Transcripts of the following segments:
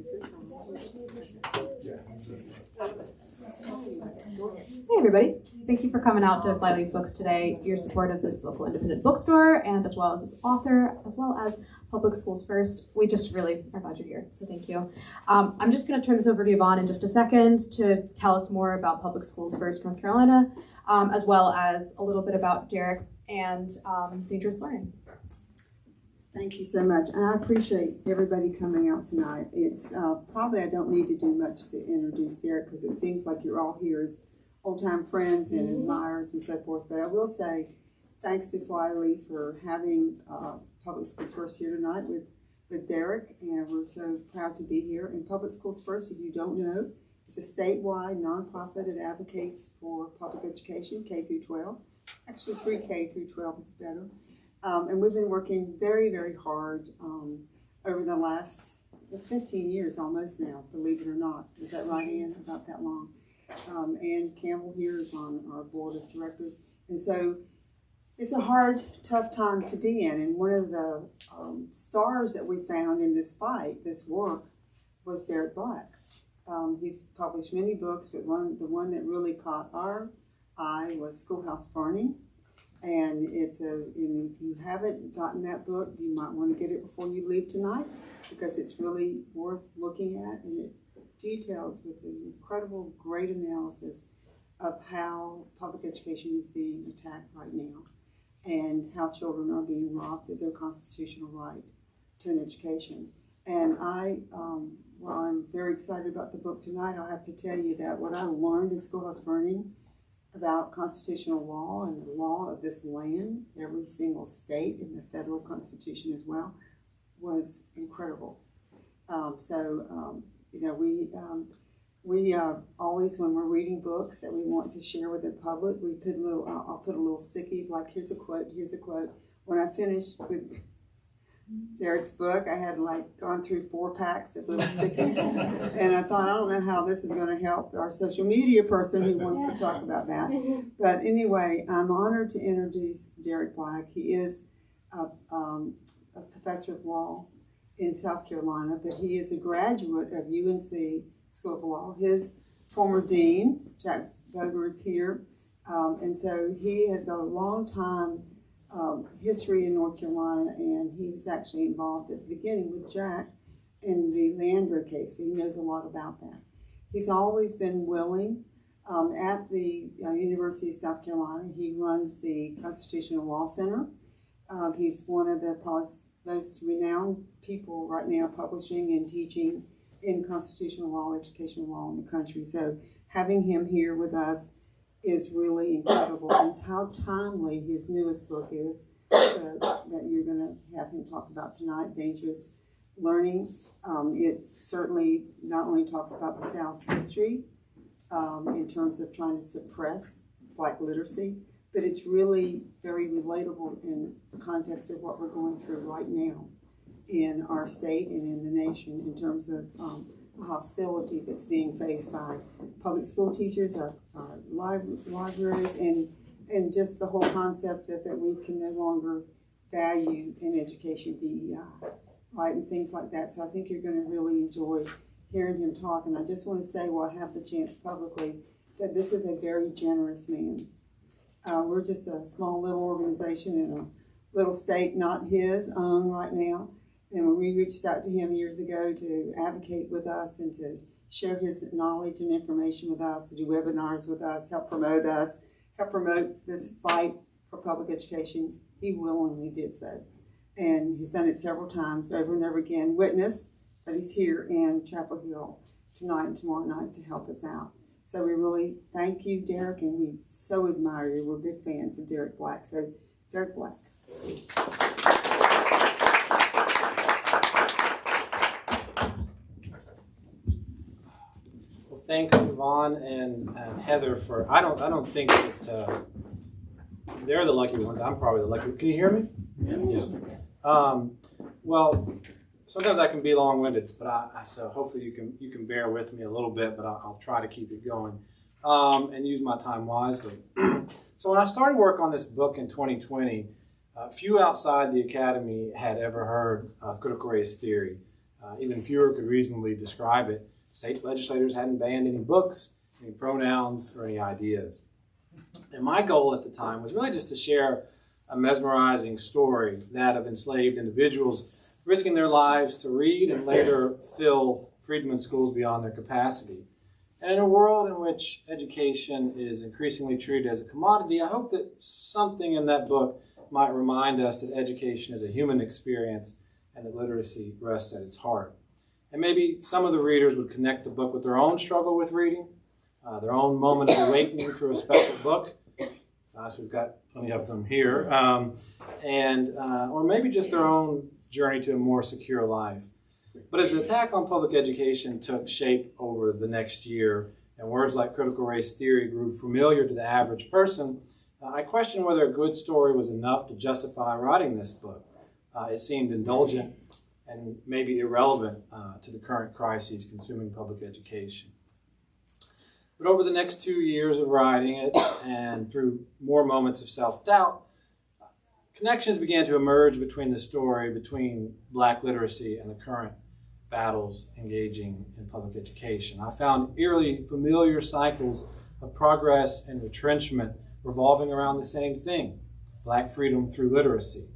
Hey everybody, thank you for coming out to Flyleaf Books today. Your support of this local independent bookstore and as well as this author, as well as Public Schools First. We just really are glad you're here, so thank you. I'm just going to turn this over to Yvonne in just a second to tell us more about Public Schools First North Carolina, as well as a little bit about Derek and Dangerous Learning. Thank you so much, and I appreciate everybody coming out tonight. It's probably I don't need to do much to introduce Derek because it seems like you're all here as old-time friends and admirers and so forth, but I will say thanks to Flyleaf for having Public Schools First here tonight with Derek, and we're so proud to be here. And Public Schools First, if you don't know, is a statewide nonprofit that advocates for public education, K through 12. Actually, pre-K through 12 is better. And we've been working very, very hard over the last 15 years almost now, believe it or not. Is that right, Ann? About that long. Ann Campbell here is on our board of directors. And so it's a hard, tough time to be in. And one of the stars that we found in this fight, this work, was Derek Black. He's published many books, but the one that really caught our eye was Schoolhouse Burning. And if you haven't gotten that book, you might want to get it before you leave tonight because it's really worth looking at, and it details with an incredible, great analysis of how public education is being attacked right now and how children are being robbed of their constitutional right to an education. And while I'm very excited about the book tonight, I'll have to tell you that what I learned in Schoolhouse Burning about constitutional law and the law of this land, every single state in the federal constitution as well, was incredible. We always, when we're reading books that we want to share with the public, we put I'll put a little sickie, like here's a quote. When I finished with Derek's book, I had gone through 4 packs of little stickies, and I thought, I don't know how this is going to help our social media person who wants to talk about that. But anyway, I'm honored to introduce Derek Black. He is a professor of law in South Carolina, but he is a graduate of UNC School of Law. His former dean, Jack Boger, is here, and so he has a long time history in North Carolina, and he was actually involved at the beginning with Jack in the Leandro case, so he knows a lot about that. He's always been willing. At the University of South Carolina, he runs the Constitutional Law Center. He's one of the most renowned people right now publishing and teaching in constitutional law, educational law in the country. So having him here with us is really incredible, and how timely his newest book is that you're going to have him talk about tonight, Dangerous Learning. It certainly not only talks about the South's history in terms of trying to suppress Black literacy, but it's really very relatable in the context of what we're going through right now in our state and in the nation in terms of hostility that's being faced by public school teachers, our libraries, and just the whole concept that we can no longer value in education DEI, right, and things like that. So I think you're going to really enjoy hearing him talk. And I just want to say, while I have the chance publicly, that this is a very generous man. We're just a small little organization in a little state, not his own right now. And when we reached out to him years ago to advocate with us and to share his knowledge and information with us, to do webinars with us, help promote this fight for public education, he willingly did so. And he's done it several times, over and over again. Witness that he's here in Chapel Hill tonight and tomorrow night to help us out. So we really thank you, Derek, and we so admire you. We're big fans of Derek Black. So, Derek Black. Thanks, Yvonne and Heather, for I don't think that they're the lucky ones. I'm probably the lucky one. Can you hear me? Yeah. Well, sometimes I can be long-winded, but so hopefully you can bear with me a little bit, but I'll try to keep it going and use my time wisely. So when I started work on this book in 2020, few outside the academy had ever heard of critical race theory. Even fewer could reasonably describe it. State legislators hadn't banned any books, any pronouns, or any ideas. And my goal at the time was really just to share a mesmerizing story, that of enslaved individuals risking their lives to read and later fill freedmen schools beyond their capacity. And in a world in which education is increasingly treated as a commodity, I hope that something in that book might remind us that education is a human experience and that literacy rests at its heart. And maybe some of the readers would connect the book with their own struggle with reading, their own moment of awakening through a special book. So we've got plenty of them here. Or maybe just their own journey to a more secure life. But as the attack on public education took shape over the next year, and words like critical race theory grew familiar to the average person, I questioned whether a good story was enough to justify writing this book. It seemed indulgent and maybe irrelevant to the current crises consuming public education. But over the next 2 years of writing it, and through more moments of self-doubt, connections began to emerge between the story, between Black literacy and the current battles engaging in public education. I found eerily familiar cycles of progress and retrenchment revolving around the same thing, Black freedom through literacy.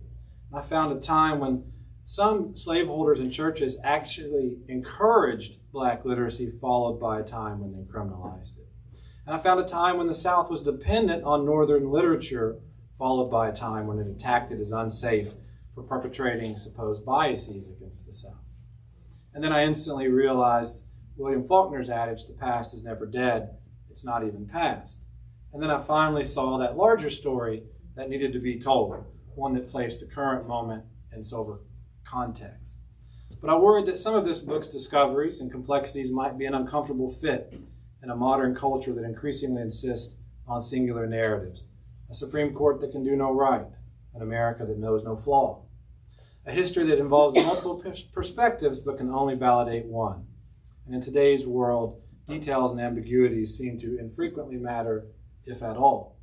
I found a time when some slaveholders and churches actually encouraged Black literacy, followed by a time when they criminalized it. And I found a time when the South was dependent on Northern literature, followed by a time when it attacked it as unsafe for perpetrating supposed biases against the South. And then I instantly realized William Faulkner's adage, the past is never dead, it's not even past. And then I finally saw that larger story that needed to be told, one that placed the current moment in sober context. But I worried that some of this book's discoveries and complexities might be an uncomfortable fit in a modern culture that increasingly insists on singular narratives, a Supreme Court that can do no right, an America that knows no flaw, a history that involves multiple perspectives but can only validate one. And in today's world, details and ambiguities seem to infrequently matter, if at all.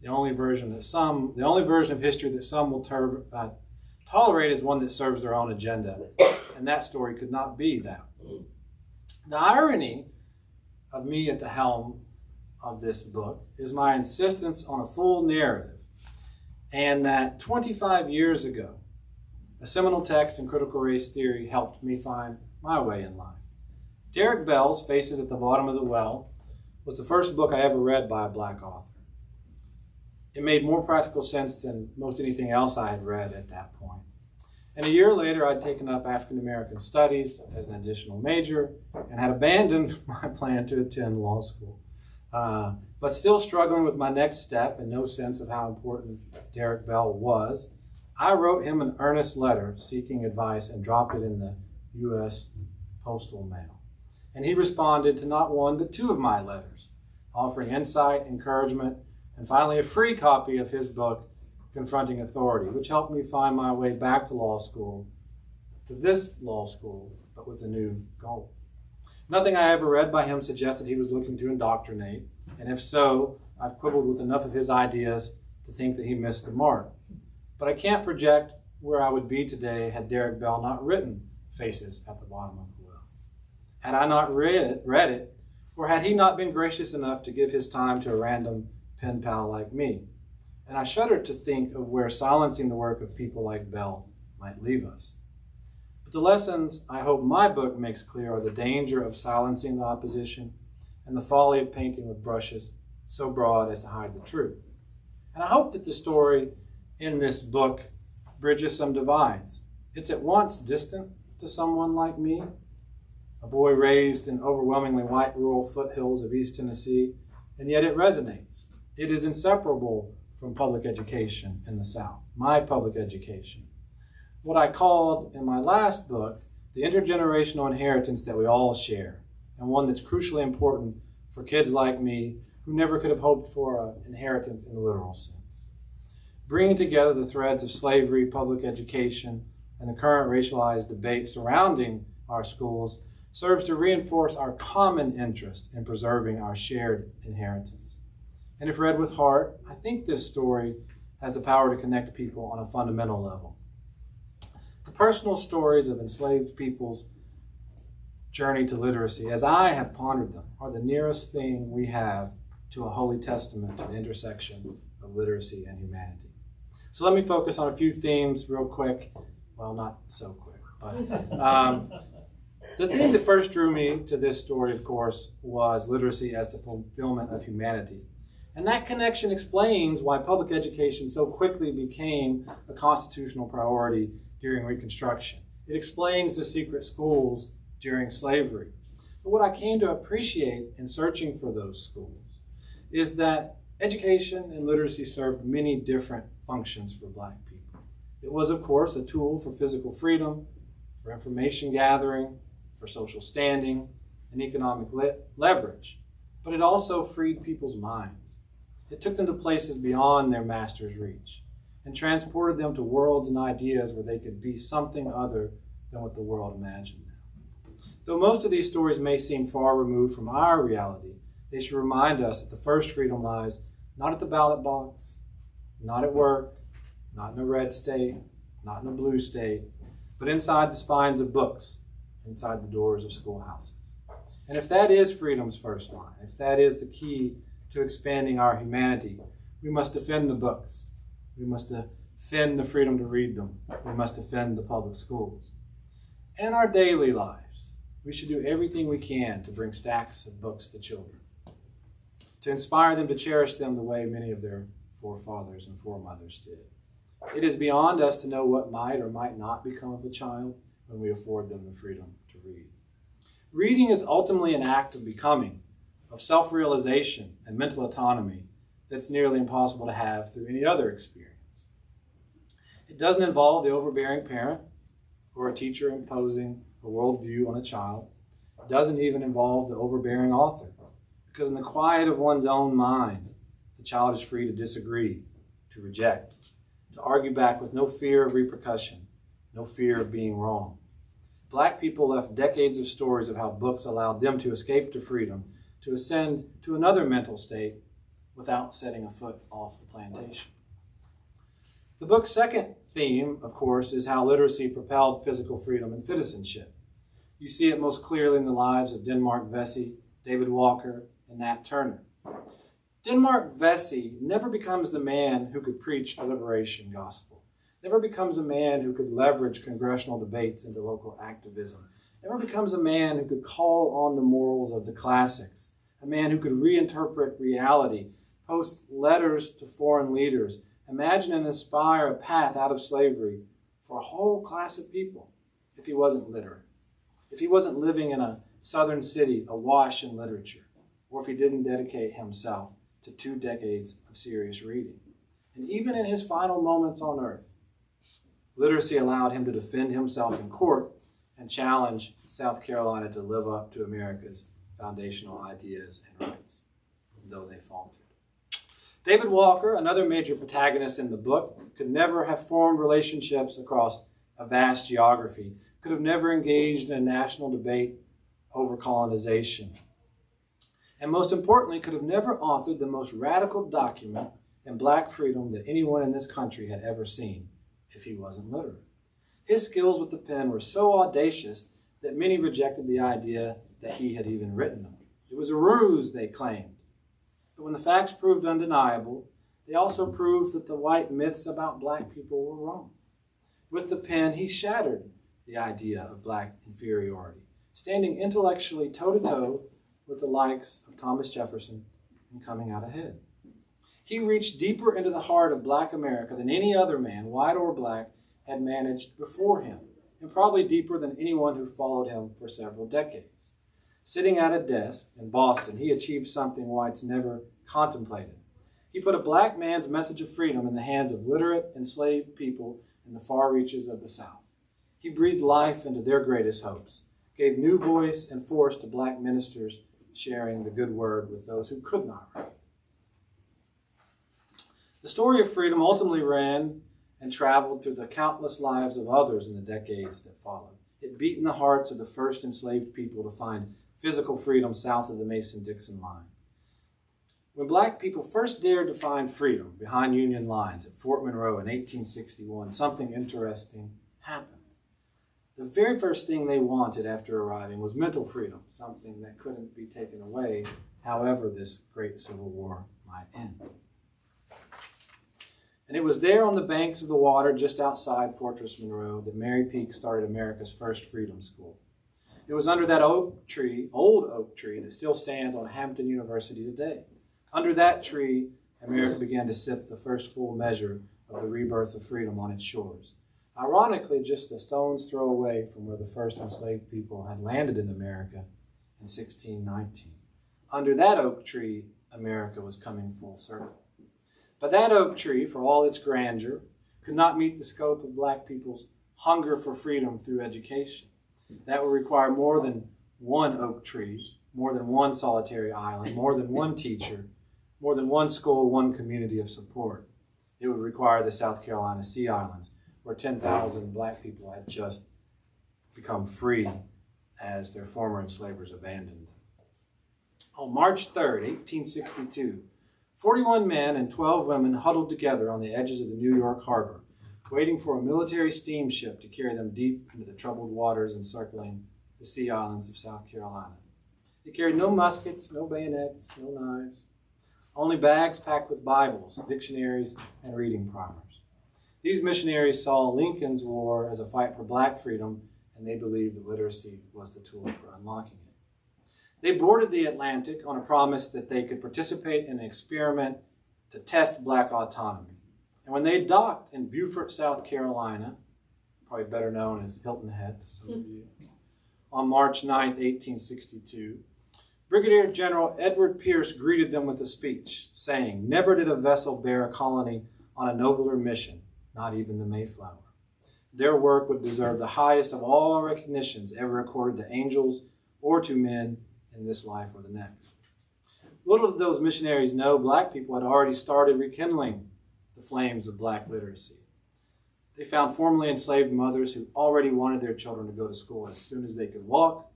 The only version of history that some will tolerate is one that serves their own agenda, and that story could not be that. The irony of me at the helm of this book is my insistence on a full narrative, and that 25 years ago, a seminal text in critical race theory helped me find my way in life. Derek Bell's Faces at the Bottom of the Well was the first book I ever read by a Black author. It made more practical sense than most anything else I had read at that point. And a year later, I'd taken up African American Studies as an additional major and had abandoned my plan to attend law school. But still struggling with my next step and no sense of how important Derek Bell was, I wrote him an earnest letter seeking advice and dropped it in the U.S. postal mail. And he responded to not one but two of my letters, offering insight, encouragement, and finally a free copy of his book, Confronting Authority, which helped me find my way back to law school, to this law school, but with a new goal. Nothing I ever read by him suggested he was looking to indoctrinate, and if so, I've quibbled with enough of his ideas to think that he missed the mark. But I can't project where I would be today had Derek Bell not written Faces at the Bottom of the Well. Had I not read it, or had he not been gracious enough to give his time to a random pen pal like me. And I shudder to think of where silencing the work of people like Bell might leave us. But the lessons I hope my book makes clear are the danger of silencing the opposition and the folly of painting with brushes so broad as to hide the truth. And I hope that the story in this book bridges some divides. It's at once distant to someone like me, a boy raised in overwhelmingly white rural foothills of East Tennessee, and yet it resonates. It is inseparable from public education in the South, my public education. What I called in my last book, the intergenerational inheritance that we all share, and one that's crucially important for kids like me who never could have hoped for an inheritance in the literal sense. Bringing together the threads of slavery, public education, and the current racialized debate surrounding our schools serves to reinforce our common interest in preserving our shared inheritance. And if read with heart, I think this story has the power to connect people on a fundamental level. The personal stories of enslaved people's journey to literacy, as I have pondered them, are the nearest thing we have to a holy testament to the intersection of literacy and humanity. So let me focus on a few themes real quick. Well, not so quick, but the thing that first drew me to this story, of course, was literacy as the fulfillment of humanity. And that connection explains why public education so quickly became a constitutional priority during Reconstruction. It explains the secret schools during slavery. But what I came to appreciate in searching for those schools is that education and literacy served many different functions for Black people. It was, of course, a tool for physical freedom, for information gathering, for social standing, and economic leverage. But it also freed people's minds. It took them to places beyond their master's reach and transported them to worlds and ideas where they could be something other than what the world imagined them. Though most of these stories may seem far removed from our reality, they should remind us that the first freedom lies not at the ballot box, not at work, not in a red state, not in a blue state, but inside the spines of books, inside the doors of schoolhouses. And if that is freedom's first line, if that is the key to expanding our humanity, we must defend the books. We must defend the freedom to read them. We must defend the public schools. And in our daily lives, we should do everything we can to bring stacks of books to children, to inspire them to cherish them the way many of their forefathers and foremothers did. It is beyond us to know what might or might not become of a child when we afford them the freedom to read. Reading is ultimately an act of becoming, of self-realization and mental autonomy that's nearly impossible to have through any other experience. It doesn't involve the overbearing parent or a teacher imposing a worldview on a child. It doesn't even involve the overbearing author, because in the quiet of one's own mind, the child is free to disagree, to reject, to argue back with no fear of repercussion, no fear of being wrong. Black people left decades of stories of how books allowed them to escape to freedom, to ascend to another mental state without setting a foot off the plantation. The book's second theme, of course, is how literacy propelled physical freedom and citizenship. You see it most clearly in the lives of Denmark Vesey, David Walker, and Nat Turner. Denmark Vesey never becomes the man who could preach a liberation gospel, never becomes a man who could leverage congressional debates into local activism, never becomes a man who could call on the morals of the classics, a man who could reinterpret reality, post letters to foreign leaders, imagine and inspire a path out of slavery for a whole class of people if he wasn't literate, if he wasn't living in a southern city awash in literature, or if he didn't dedicate himself to 2 decades of serious reading. And even in his final moments on earth, literacy allowed him to defend himself in court and challenge South Carolina to live up to America's foundational ideas and rights, though they faltered. David Walker, another major protagonist in the book, could never have formed relationships across a vast geography, could have never engaged in a national debate over colonization, and most importantly, could have never authored the most radical document in Black freedom that anyone in this country had ever seen if he wasn't literate. His skills with the pen were so audacious that many rejected the idea that he had even written them. It was a ruse, they claimed. But when the facts proved undeniable, they also proved that the white myths about Black people were wrong. With the pen, he shattered the idea of Black inferiority, standing intellectually toe-to-toe with the likes of Thomas Jefferson and coming out ahead. He reached deeper into the heart of Black America than any other man, white or Black, had managed before him, and probably deeper than anyone who followed him for several decades. Sitting at a desk in Boston, he achieved something whites never contemplated. He put a Black man's message of freedom in the hands of literate, enslaved people in the far reaches of the South. He breathed life into their greatest hopes, gave new voice and force to Black ministers sharing the good word with those who could not read. The story of freedom ultimately ran and traveled through the countless lives of others in the decades that followed. It beat in the hearts of the first enslaved people to find physical freedom south of the Mason-Dixon line. When Black people first dared to find freedom behind Union lines at Fort Monroe in 1861, something interesting happened. The very first thing they wanted after arriving was mental freedom, something that couldn't be taken away, however this great Civil War might end. And it was there on the banks of the water just outside Fortress Monroe that Mary Peak started America's first freedom school. It was under that old oak tree that still stands on Hampton University today. Under that tree, America began to sip the first full measure of the rebirth of freedom on its shores. Ironically, just a stone's throw away from where the first enslaved people had landed in America in 1619. Under that oak tree, America was coming full circle. But that oak tree, for all its grandeur, could not meet the scope of black people's hunger for freedom through education. That would require more than one oak tree, more than one solitary island, more than one teacher, more than one school, one community of support. It would require the South Carolina Sea Islands, where 10,000 black people had just become free as their former enslavers abandoned them. On March 3rd, 1862, 41 men and 12 women huddled together on the edges of the New York harbor, waiting for a military steamship to carry them deep into the troubled waters encircling the sea islands of South Carolina. They carried no muskets, no bayonets, no knives, only bags packed with Bibles, dictionaries, and reading primers. These missionaries saw Lincoln's war as a fight for black freedom, and they believed that literacy was the tool for unlocking it. They boarded the Atlantic on a promise that they could participate in an experiment to test black autonomy. And when they docked in Beaufort, South Carolina, probably better known as Hilton Head to some of you, on March 9, 1862, Brigadier General Edward Pierce greeted them with a speech, saying, "Never did a vessel bear a colony on a nobler mission, not even the Mayflower. Their work would deserve the highest of all recognitions ever accorded to angels or to men in this life or the next." Little did those missionaries know black people had already started rekindling the flames of black literacy. They found formerly enslaved mothers who already wanted their children to go to school as soon as they could walk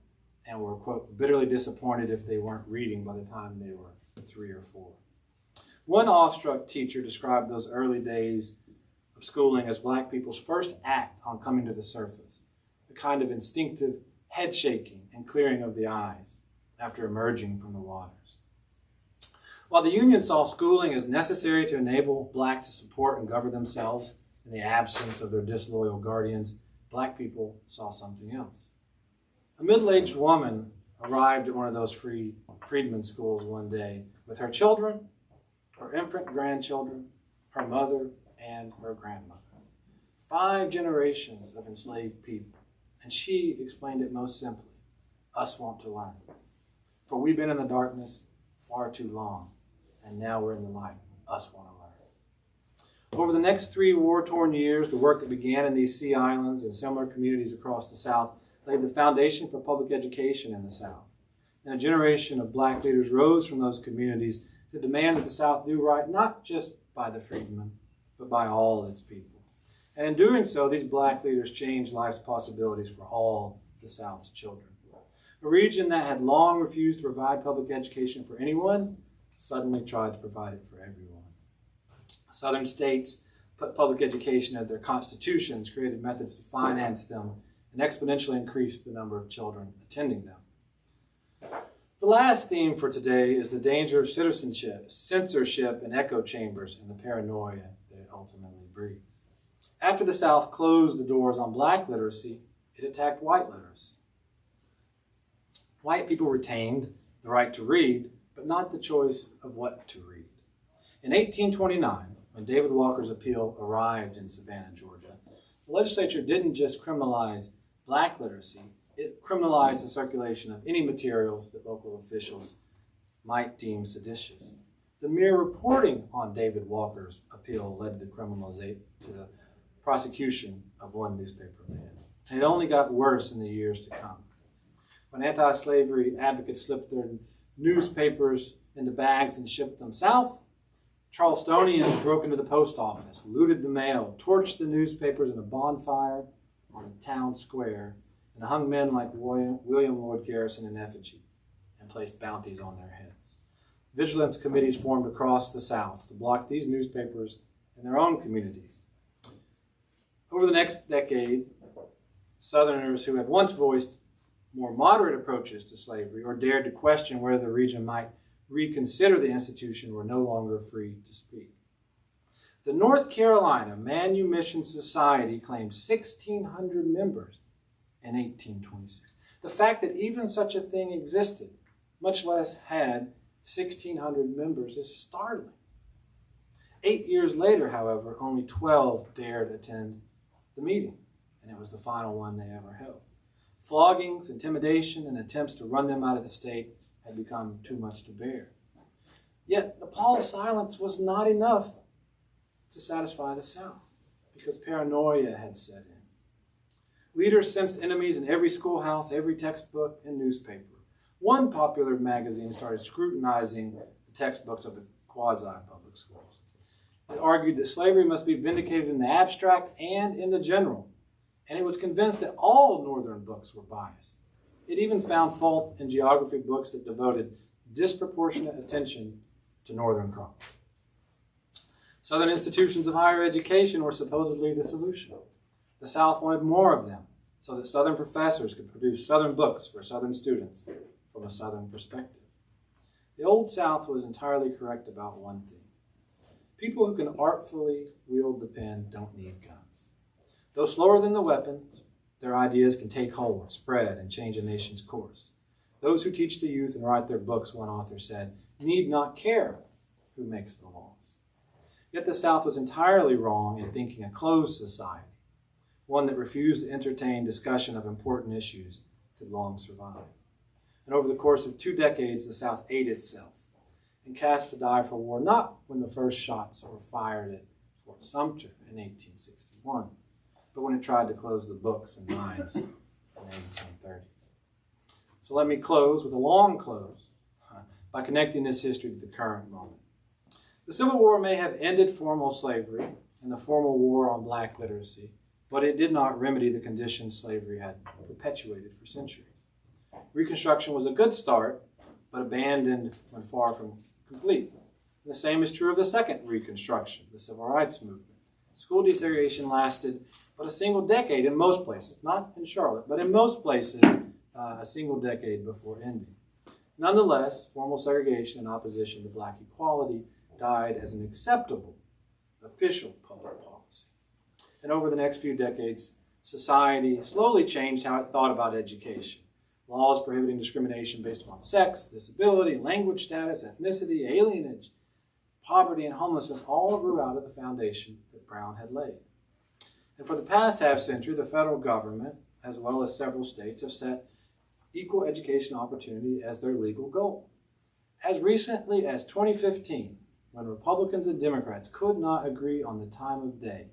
and were, quote, bitterly disappointed if they weren't reading by the time they were 3 or 4. One awestruck teacher described those early days of schooling as black people's first act on coming to the surface, a kind of instinctive head shaking and clearing of the eyes after emerging from the waters. While the Union saw schooling as necessary to enable blacks to support and govern themselves in the absence of their disloyal guardians, black people saw something else. A middle-aged woman arrived at one of those freedmen's schools one day with her children, her infant grandchildren, her mother, and her grandmother. 5 generations of enslaved people. And she explained it most simply: us want to learn. For we've been in the darkness far too long, and now we're in the light. Us want to learn. Over the next 3 war-torn years, the work that began in these sea islands and similar communities across the South laid the foundation for public education in the South. And a generation of black leaders rose from those communities to demand that the South do right, not just by the freedmen, but by all its people. And in doing so, these black leaders changed life's possibilities for all the South's children. A region that had long refused to provide public education for anyone suddenly tried to provide it for everyone. Southern states put public education into their constitutions, created methods to finance them, and exponentially increased the number of children attending them. The last theme for today is the danger of censorship, and echo chambers, and the paranoia that it ultimately breeds. After the South closed the doors on black literacy, it attacked white literacy. White people retained the right to read, but not the choice of what to read. In 1829, when David Walker's appeal arrived in Savannah, Georgia, the legislature didn't just criminalize black literacy, it criminalized the circulation of any materials that local officials might deem seditious. The mere reporting on David Walker's appeal led to the prosecution of one newspaper man. And it only got worse in the years to come. When anti-slavery advocates slipped their newspapers into bags and shipped them south, Charlestonians broke into the post office, looted the mail, torched the newspapers in a bonfire on the town square, and hung men like William Lloyd Garrison in effigy and placed bounties on their heads. Vigilance committees formed across the South to block these newspapers in their own communities. Over the next decade, Southerners who had once voiced more moderate approaches to slavery or dared to question whether the region might reconsider the institution were no longer free to speak. The North Carolina Manumission Society claimed 1,600 members in 1826. The fact that even such a thing existed, much less had 1,600 members, is startling. 8 years later, however, only 12 dared attend the meeting, and it was the final one they ever held. Floggings, intimidation, and attempts to run them out of the state had become too much to bear. Yet the pall of silence was not enough to satisfy the South, because paranoia had set in. Leaders sensed enemies in every schoolhouse, every textbook, and newspaper. One popular magazine started scrutinizing the textbooks of the quasi-public schools. It argued that slavery must be vindicated in the abstract and in the general, and it was convinced that all Northern books were biased. It even found fault in geography books that devoted disproportionate attention to Northern crops. Southern institutions of higher education were supposedly the solution. The South wanted more of them, so that Southern professors could produce Southern books for Southern students from a Southern perspective. The Old South was entirely correct about one thing. People who can artfully wield the pen don't need guns. Though slower than the weapons, their ideas can take hold, spread, and change a nation's course. Those who teach the youth and write their books, one author said, need not care who makes the laws. Yet the South was entirely wrong in thinking a closed society, one that refused to entertain discussion of important issues, could long survive. And over the course of 2 decades, the South ate itself and cast the die for war, not when the first shots were fired at Fort Sumter in 1861, but when it tried to close the books and minds in the 1830s. So let me close with a long close by connecting this history to the current moment. The Civil War may have ended formal slavery and the formal war on black literacy, but it did not remedy the conditions slavery had perpetuated for centuries. Reconstruction was a good start, but abandoned when far from complete. And the same is true of the second Reconstruction, the Civil Rights Movement. School desegregation lasted but a single decade in most places, not in Charlotte, but in most places, a single decade before ending. Nonetheless, formal segregation in opposition to black equality died as an acceptable, official public policy. And over the next few decades, society slowly changed how it thought about education. Laws prohibiting discrimination based upon sex, disability, language status, ethnicity, alienage, poverty, and homelessness all grew out of the foundation that Brown had laid. And for the past half century, the federal government, as well as several states, have set equal education opportunity as their legal goal. As recently as 2015, when Republicans and Democrats could not agree on the time of day,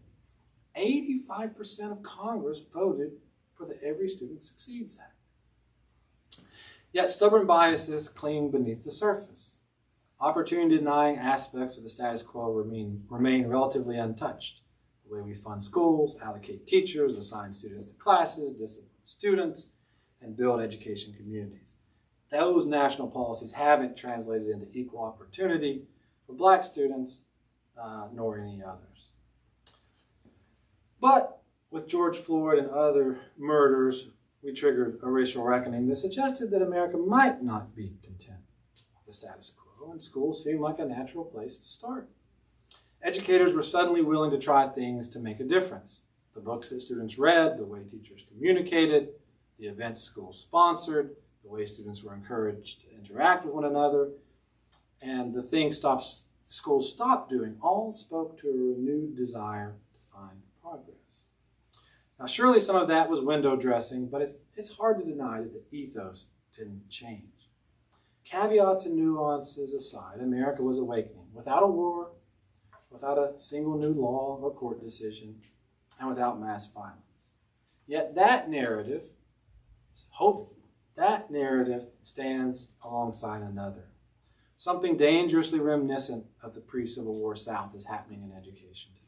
85% of Congress voted for the Every Student Succeeds Act. Yet stubborn biases cling beneath the surface. Opportunity-denying aspects of the status quo remain relatively untouched. The way we fund schools, allocate teachers, assign students to classes, discipline students, and build education communities. Those national policies haven't translated into equal opportunity for black students, nor any others. But with George Floyd and other murders, we triggered a racial reckoning that suggested that America might not be content with the status quo, and schools seemed like a natural place to start. Educators were suddenly willing to try things to make a difference. The books that students read, the way teachers communicated, the events schools sponsored, the way students were encouraged to interact with one another, and the things schools stopped doing all spoke to a renewed desire to find progress. Now, surely some of that was window dressing, but it's hard to deny that the ethos didn't change. Caveats and nuances aside, America was awakening, without a war, without a single new law or court decision, and without mass violence. Yet that narrative, hopefully, that narrative stands alongside another. Something dangerously reminiscent of the pre-Civil War South is happening in education today.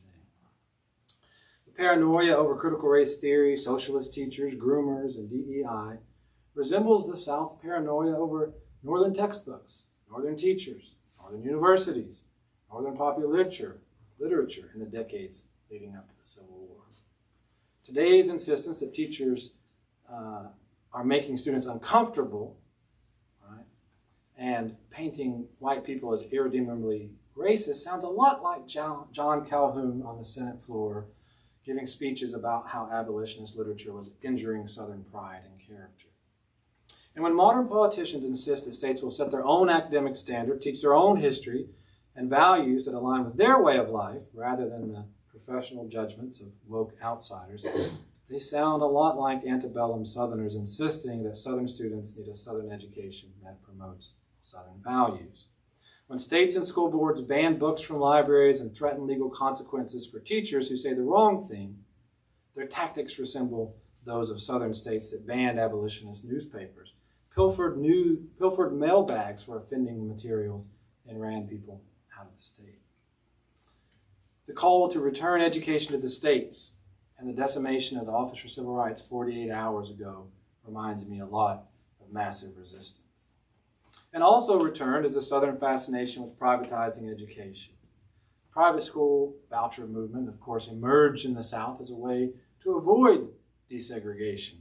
The paranoia over critical race theory, socialist teachers, groomers, and DEI resembles the South's paranoia over Northern textbooks, Northern teachers, Northern universities, Northern popular literature in the decades leading up to the Civil War. Today's insistence that teachers are making students uncomfortable, right, and painting white people as irredeemably racist sounds a lot like John Calhoun on the Senate floor giving speeches about how abolitionist literature was injuring Southern pride and character. And when modern politicians insist that states will set their own academic standard, teach their own history and values that align with their way of life rather than the professional judgments of woke outsiders, they sound a lot like antebellum Southerners insisting that Southern students need a Southern education that promotes Southern values. When states and school boards ban books from libraries and threaten legal consequences for teachers who say the wrong thing, their tactics resemble those of Southern states that banned abolitionist newspapers, pilfered mail bags for offending materials, and ran people out of the state. The call to return education to the states and the decimation of the Office for Civil Rights 48 hours ago reminds me a lot of massive resistance. And also returned is the Southern fascination with privatizing education. The private school voucher movement, of course, emerged in the South as a way to avoid desegregation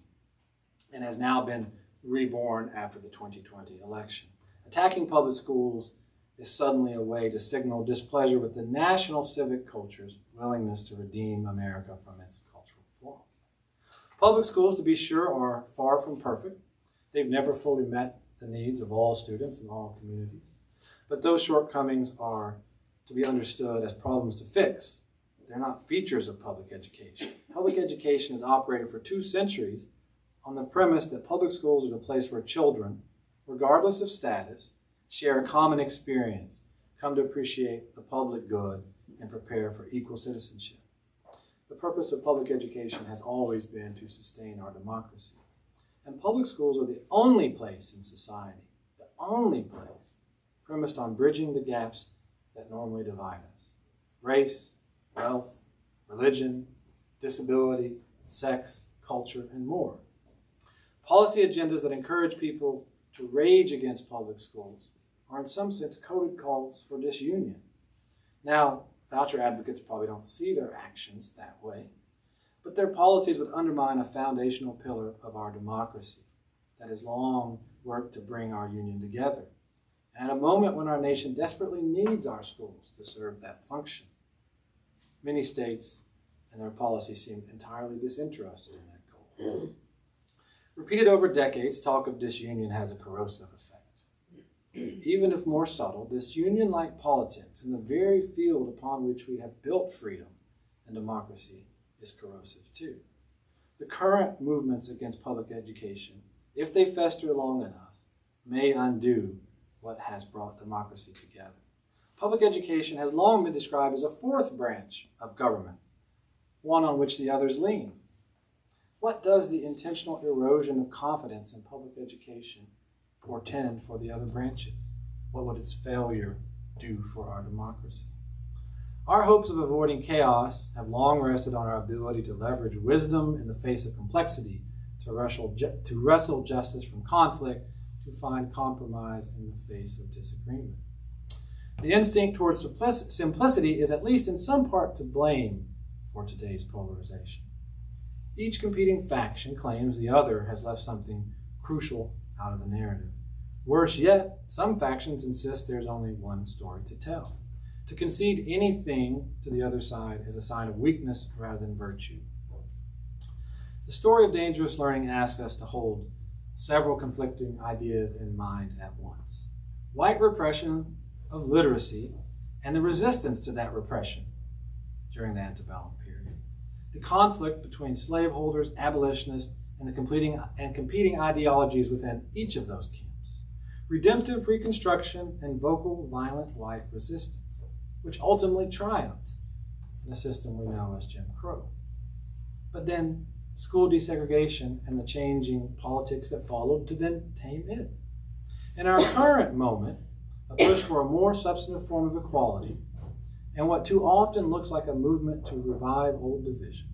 and has now been reborn after the 2020 election. Attacking public schools is suddenly a way to signal displeasure with the national civic culture's willingness to redeem America from its cultural flaws. Public schools, to be sure, are far from perfect. They've never fully met the needs of all students in all communities. But those shortcomings are to be understood as problems to fix. They're not features of public education. Public education has operated for 2 centuries on the premise that public schools are the place where children, regardless of status, share a common experience, come to appreciate the public good, and prepare for equal citizenship. The purpose of public education has always been to sustain our democracy. And public schools are the only place in society, the only place, premised on bridging the gaps that normally divide us: race, wealth, religion, disability, sex, culture, and more. Policy agendas that encourage people to rage against public schools are in some sense coded calls for disunion. Now, voucher advocates probably don't see their actions that way, but their policies would undermine a foundational pillar of our democracy that has long worked to bring our union together, and at a moment when our nation desperately needs our schools to serve that function. Many states and their policies seem entirely disinterested in that goal. Repeated over decades, talk of disunion has a corrosive effect. Even if more subtle, disunion-like politics in the very field upon which we have built freedom and democracy is corrosive too. The current movements against public education, if they fester long enough, may undo what has brought democracy together. Public education has long been described as a 4th branch of government, one on which the others lean. What does the intentional erosion of confidence in public education portend for the other branches? What would its failure do for our democracy? Our hopes of avoiding chaos have long rested on our ability to leverage wisdom in the face of complexity, to wrestle justice from conflict, to find compromise in the face of disagreement. The instinct towards simplicity is at least in some part to blame for today's polarization. Each competing faction claims the other has left something crucial out of the narrative. Worse yet, some factions insist there's only one story to tell. To concede anything to the other side is a sign of weakness rather than virtue. The story of dangerous learning asks us to hold several conflicting ideas in mind at once. White repression of literacy and the resistance to that repression during the antebellum period. The conflict between slaveholders, abolitionists, and the competing ideologies within each of those camps. Redemptive Reconstruction and vocal, violent white resistance, which ultimately triumphed in a system we know as Jim Crow. But then school desegregation and the changing politics that followed to then tame it. In our current moment, a push for a more substantive form of equality, and what too often looks like a movement to revive old divisions.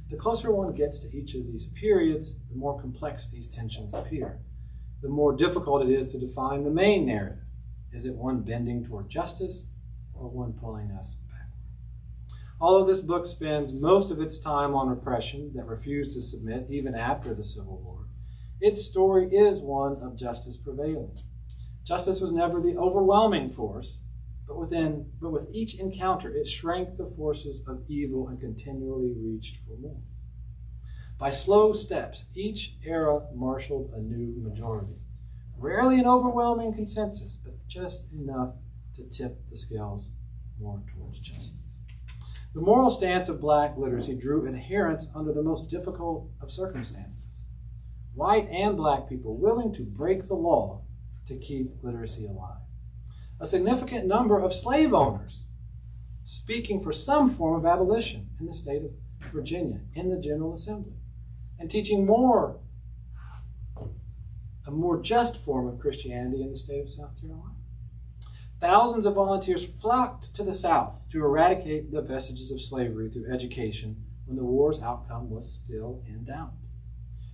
The closer one gets to each of these periods, the more complex these tensions appear. The more difficult it is to define the main narrative. Is it one bending toward justice or one pulling us backward? Although this book spends most of its time on repression that refused to submit even after the Civil War, its story is one of justice prevailing. Justice was never the overwhelming force, but with each encounter, it shrank the forces of evil and continually reached for more. By slow steps, each era marshaled a new majority. Rarely an overwhelming consensus, but just enough to tip the scales more towards justice. The moral stance of black literacy drew adherents under the most difficult of circumstances. White and black people willing to break the law to keep literacy alive. A significant number of slave owners speaking for some form of abolition in the state of Virginia in the General Assembly, and teaching a more just form of Christianity in the state of South Carolina. Thousands of volunteers flocked to the South to eradicate the vestiges of slavery through education when the war's outcome was still in doubt.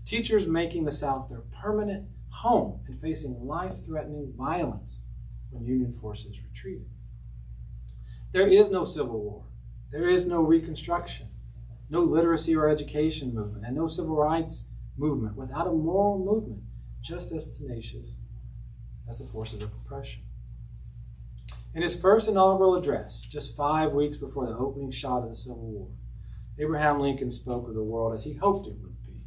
Teachers making the South their permanent home and facing life-threatening violence when Union forces retreated. There is no Civil War. There is no Reconstruction, no literacy or education movement, and no civil rights movement without a moral movement just as tenacious as the forces of oppression. In his first inaugural address, just 5 weeks before the opening shot of the Civil War, Abraham Lincoln spoke of the world as he hoped it would be.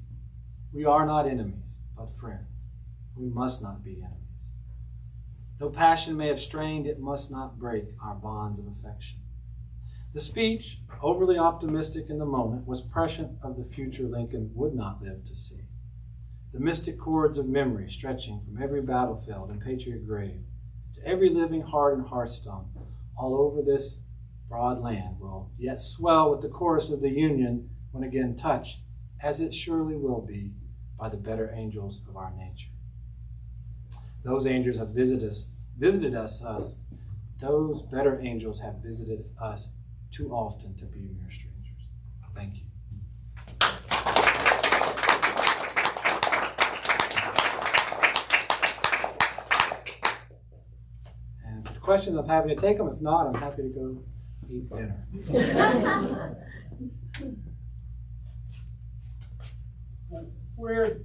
We are not enemies, but friends. We must not be enemies. Though passion may have strained, it must not break our bonds of affection. The speech, overly optimistic in the moment, was prescient of the future Lincoln would not live to see. The mystic chords of memory stretching from every battlefield and patriot grave to every living heart and hearthstone all over this broad land will yet swell with the chorus of the Union when again touched, as it surely will be, by the better angels of our nature. Those angels have visited us. Those better angels have visited us too often to be mere strangers. Thank you. And if there's questions, I'm happy to take them. If not, I'm happy to go eat dinner. Where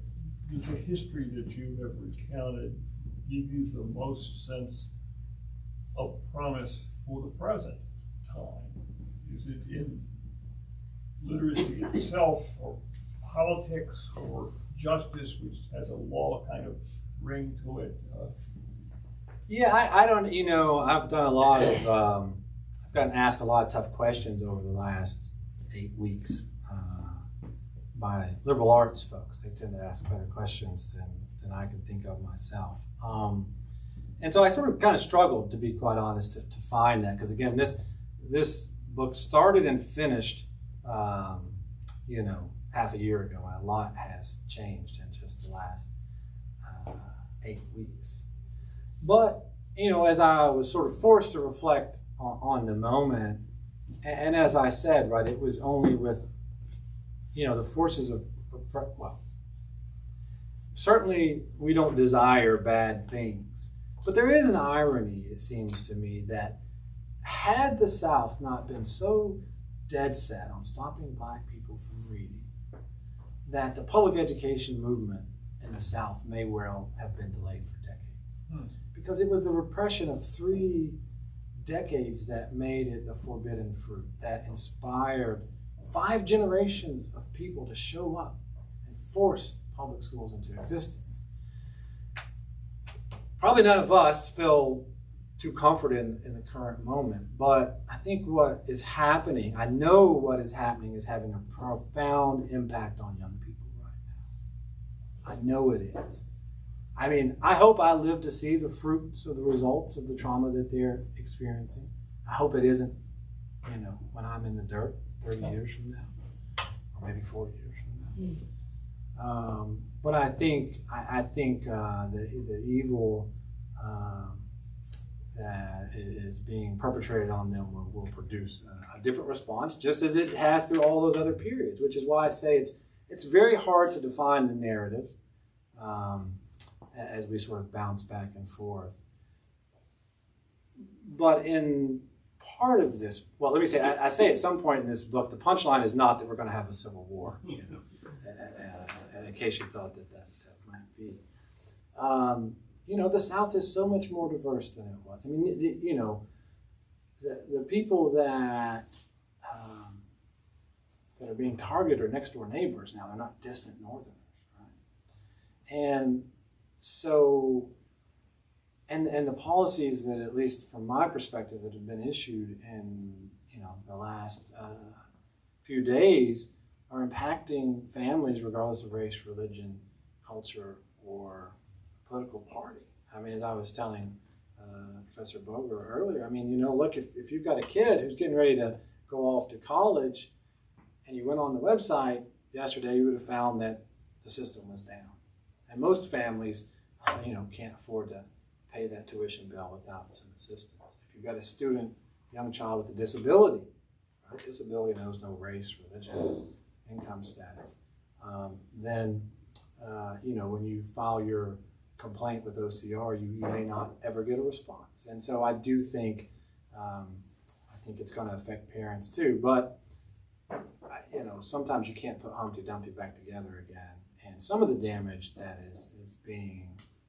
does the history that you have recounted give you the most sense of promise for the present time? Is it in literacy itself, or politics, or justice, which has a law kind of ring to it? Yeah, I don't, I've done a lot of, I've gotten asked a lot of tough questions over the last 8 weeks by liberal arts folks. They tend to ask better questions than I can think of myself. And so I sort of kind of struggled, to be quite honest, to find that. Because again, this book started and finished, half a year ago, and a lot has changed in just the last 8 weeks. But, as I was sort of forced to reflect on the moment, and as I said, right, it was only with, the forces of certainly we don't desire bad things. But there is an irony, it seems to me, that had the South not been so dead set on stopping black people from reading, that the public education movement in the South may well have been delayed for decades. Because it was the repression of 3 decades that made it the forbidden fruit, that inspired 5 generations of people to show up and force public schools into existence. Probably none of us feel too comforted in the current moment, but I think what is happening, I know what is happening is having a profound impact on young people right now. I know it is. I mean, I hope I live to see the fruits of the results of the trauma that they're experiencing. I hope it isn't, when I'm in the dirt 30 years from now, or maybe 40 years from now. But I think the evil that is being perpetrated on them will produce a different response, just as it has through all those other periods. Which is why I say it's very hard to define the narrative as we sort of bounce back and forth. But in part of this, well, let me say, I say at some point in this book, the punchline is not that we're going to have a civil war, in case you thought that might be. The South is so much more diverse than it was. I mean, the people that are being targeted are next door neighbors now. They're not distant Northerners, right? And so, and the policies that, at least from my perspective, that have been issued in the last few days are impacting families regardless of race, religion, culture, or political party. I mean, as I was telling Professor Boger earlier, I mean, look, if you've got a kid who's getting ready to go off to college and you went on the website yesterday, you would have found that the system was down. And most families, can't afford to pay that tuition bill without some assistance. If you've got a young child with a disability, right? Disability knows no race, religion, income status. Then, when you file your complaint with OCR, you may not ever get a response. And so I do think, it's going to affect parents too. But, sometimes you can't put Humpty Dumpty back together again. And some of the damage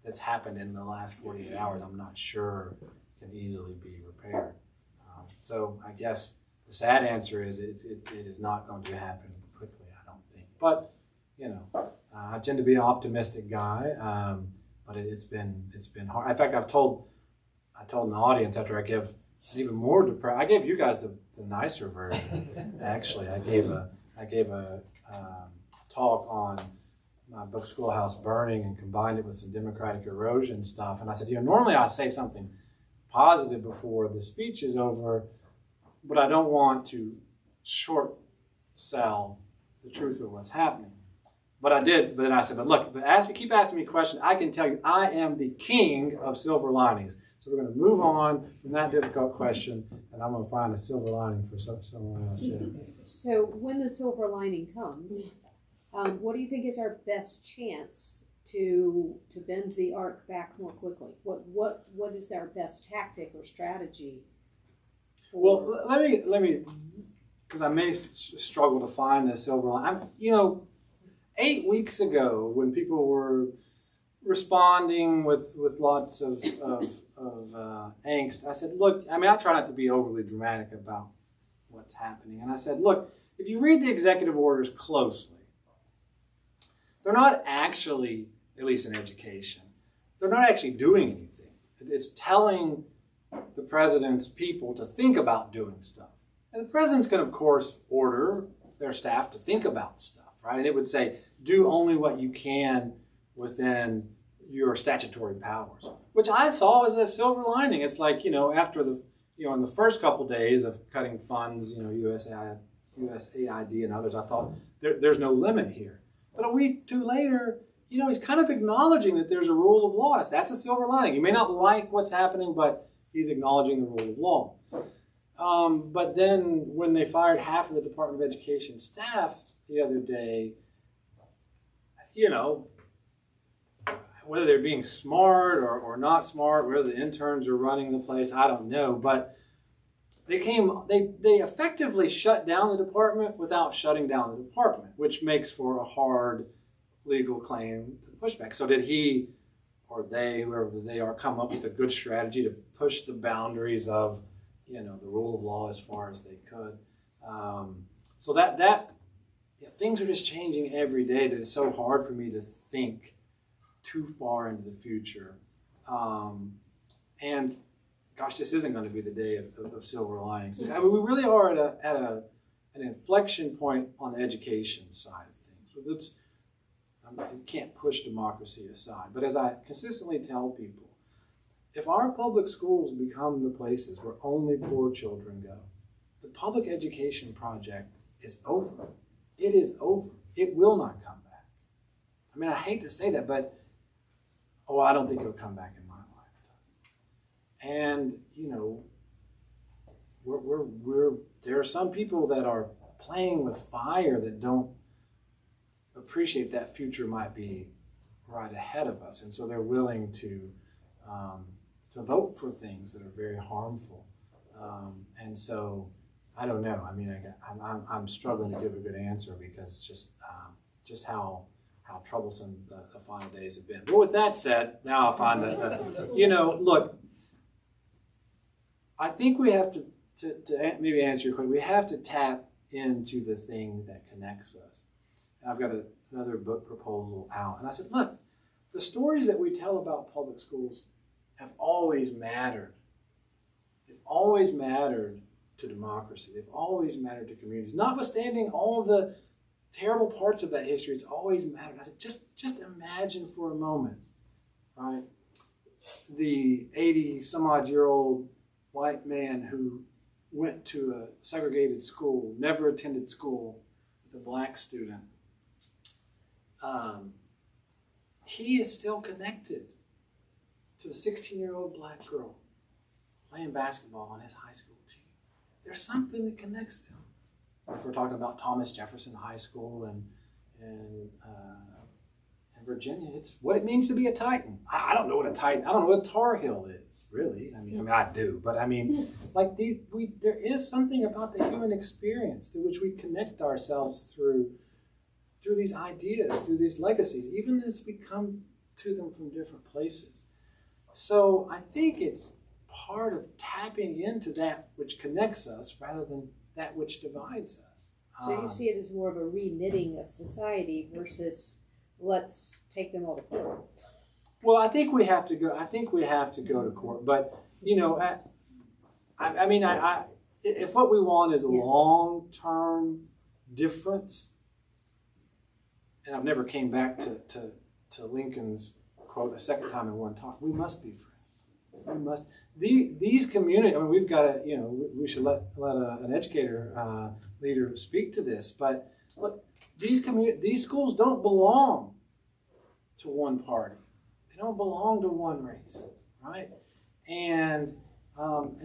that's happened in the last 48 hours, I'm not sure can easily be repaired. So I guess the sad answer is it is not going to happen quickly, I don't think. But, I tend to be an optimistic guy, but it's been hard. In fact, I told an audience after I gave even more I gave you guys the nicer version. Actually, I gave a talk on my book Schoolhouse Burning and combined it with some democratic erosion stuff. And I said, normally I say something positive before the speech is over, but I don't want to short sell the truth of what's happening. But I did, but then I said, but as you keep asking me questions, I can tell you I am the king of silver linings. So we're going to move on from that difficult question, and I'm going to find a silver lining for someone else here. So when the silver lining comes, what do you think is our best chance to bend the arc back more quickly? What is our best tactic or strategy? Well, let me, because I may struggle to find the silver line. 8 weeks ago, when people were responding with lots of angst, I said, look, I try not to be overly dramatic about what's happening. And I said, look, if you read the executive orders closely, they're not actually, at least in education, they're not actually doing anything. It's telling the president's people to think about doing stuff. And the president's can, of course, order their staff to think about stuff, right? And it would say, do only what you can within your statutory powers, which I saw as a silver lining. It's like, after in the first couple days of cutting funds, USAID and others, I thought there's no limit here. But a week, two later, he's kind of acknowledging that there's a rule of law. That's a silver lining. You may not like what's happening, but he's acknowledging the rule of law. But then when they fired half of the Department of Education staff the other day, whether they're being smart or not smart, whether the interns are running the place, I don't know. But they effectively shut down the department without shutting down the department, which makes for a hard legal claim to push back. So did he or they, whoever they are, come up with a good strategy to push the boundaries of, the rule of law as far as they could? So that things are just changing every day that it's so hard for me to think too far into the future. And gosh, this isn't going to be the day of silver linings. We really are at an inflection point on the education side of things. You can't push democracy aside. But as I consistently tell people, if our public schools become the places where only poor children go, the public education project is over. It is over. It will not come back. I hate to say that, but I don't think it'll come back in my lifetime. And there are some people that are playing with fire that don't appreciate that future might be right ahead of us, and so they're willing to vote for things that are very harmful And so I don't know. I mean, I'm struggling to give a good answer because just how troublesome the final days have been. But with that said, now I'll find that look, I think we have to maybe answer your question. We have to tap into the thing that connects us. And I've got another book proposal out, and I said, look, the stories that we tell about public schools have always mattered. They've always mattered to democracy. They've always mattered to communities. Notwithstanding all the terrible parts of that history, it's always mattered. I said, just imagine for a moment, right? The 80-some-odd-year-old white man who went to a segregated school, never attended school with a black student. He is still connected to the 16-year-old black girl playing basketball on his high school team. There's something that connects them. If we're talking about Thomas Jefferson High School and Virginia, it's what it means to be a Titan. I don't know what a Titan, I don't know what a Tar Heel is, really. I mean I do, but I mean, like there is something about the human experience to which we connect ourselves through these ideas, through these legacies, even as we come to them from different places. So I think it's part of tapping into that which connects us rather than that which divides us. So you see it as more of a reknitting of society versus let's take them all to court. Well, I think we have to go. I think we have to go to court. But I mean, if what we want is a long-term difference, and I've never came back to Lincoln's quote a second time in one talk. We must be friends. We must. These communities. I mean, we've got to. We should let an educator leader speak to this. But look, these schools don't belong to one party. They don't belong to one race, right? And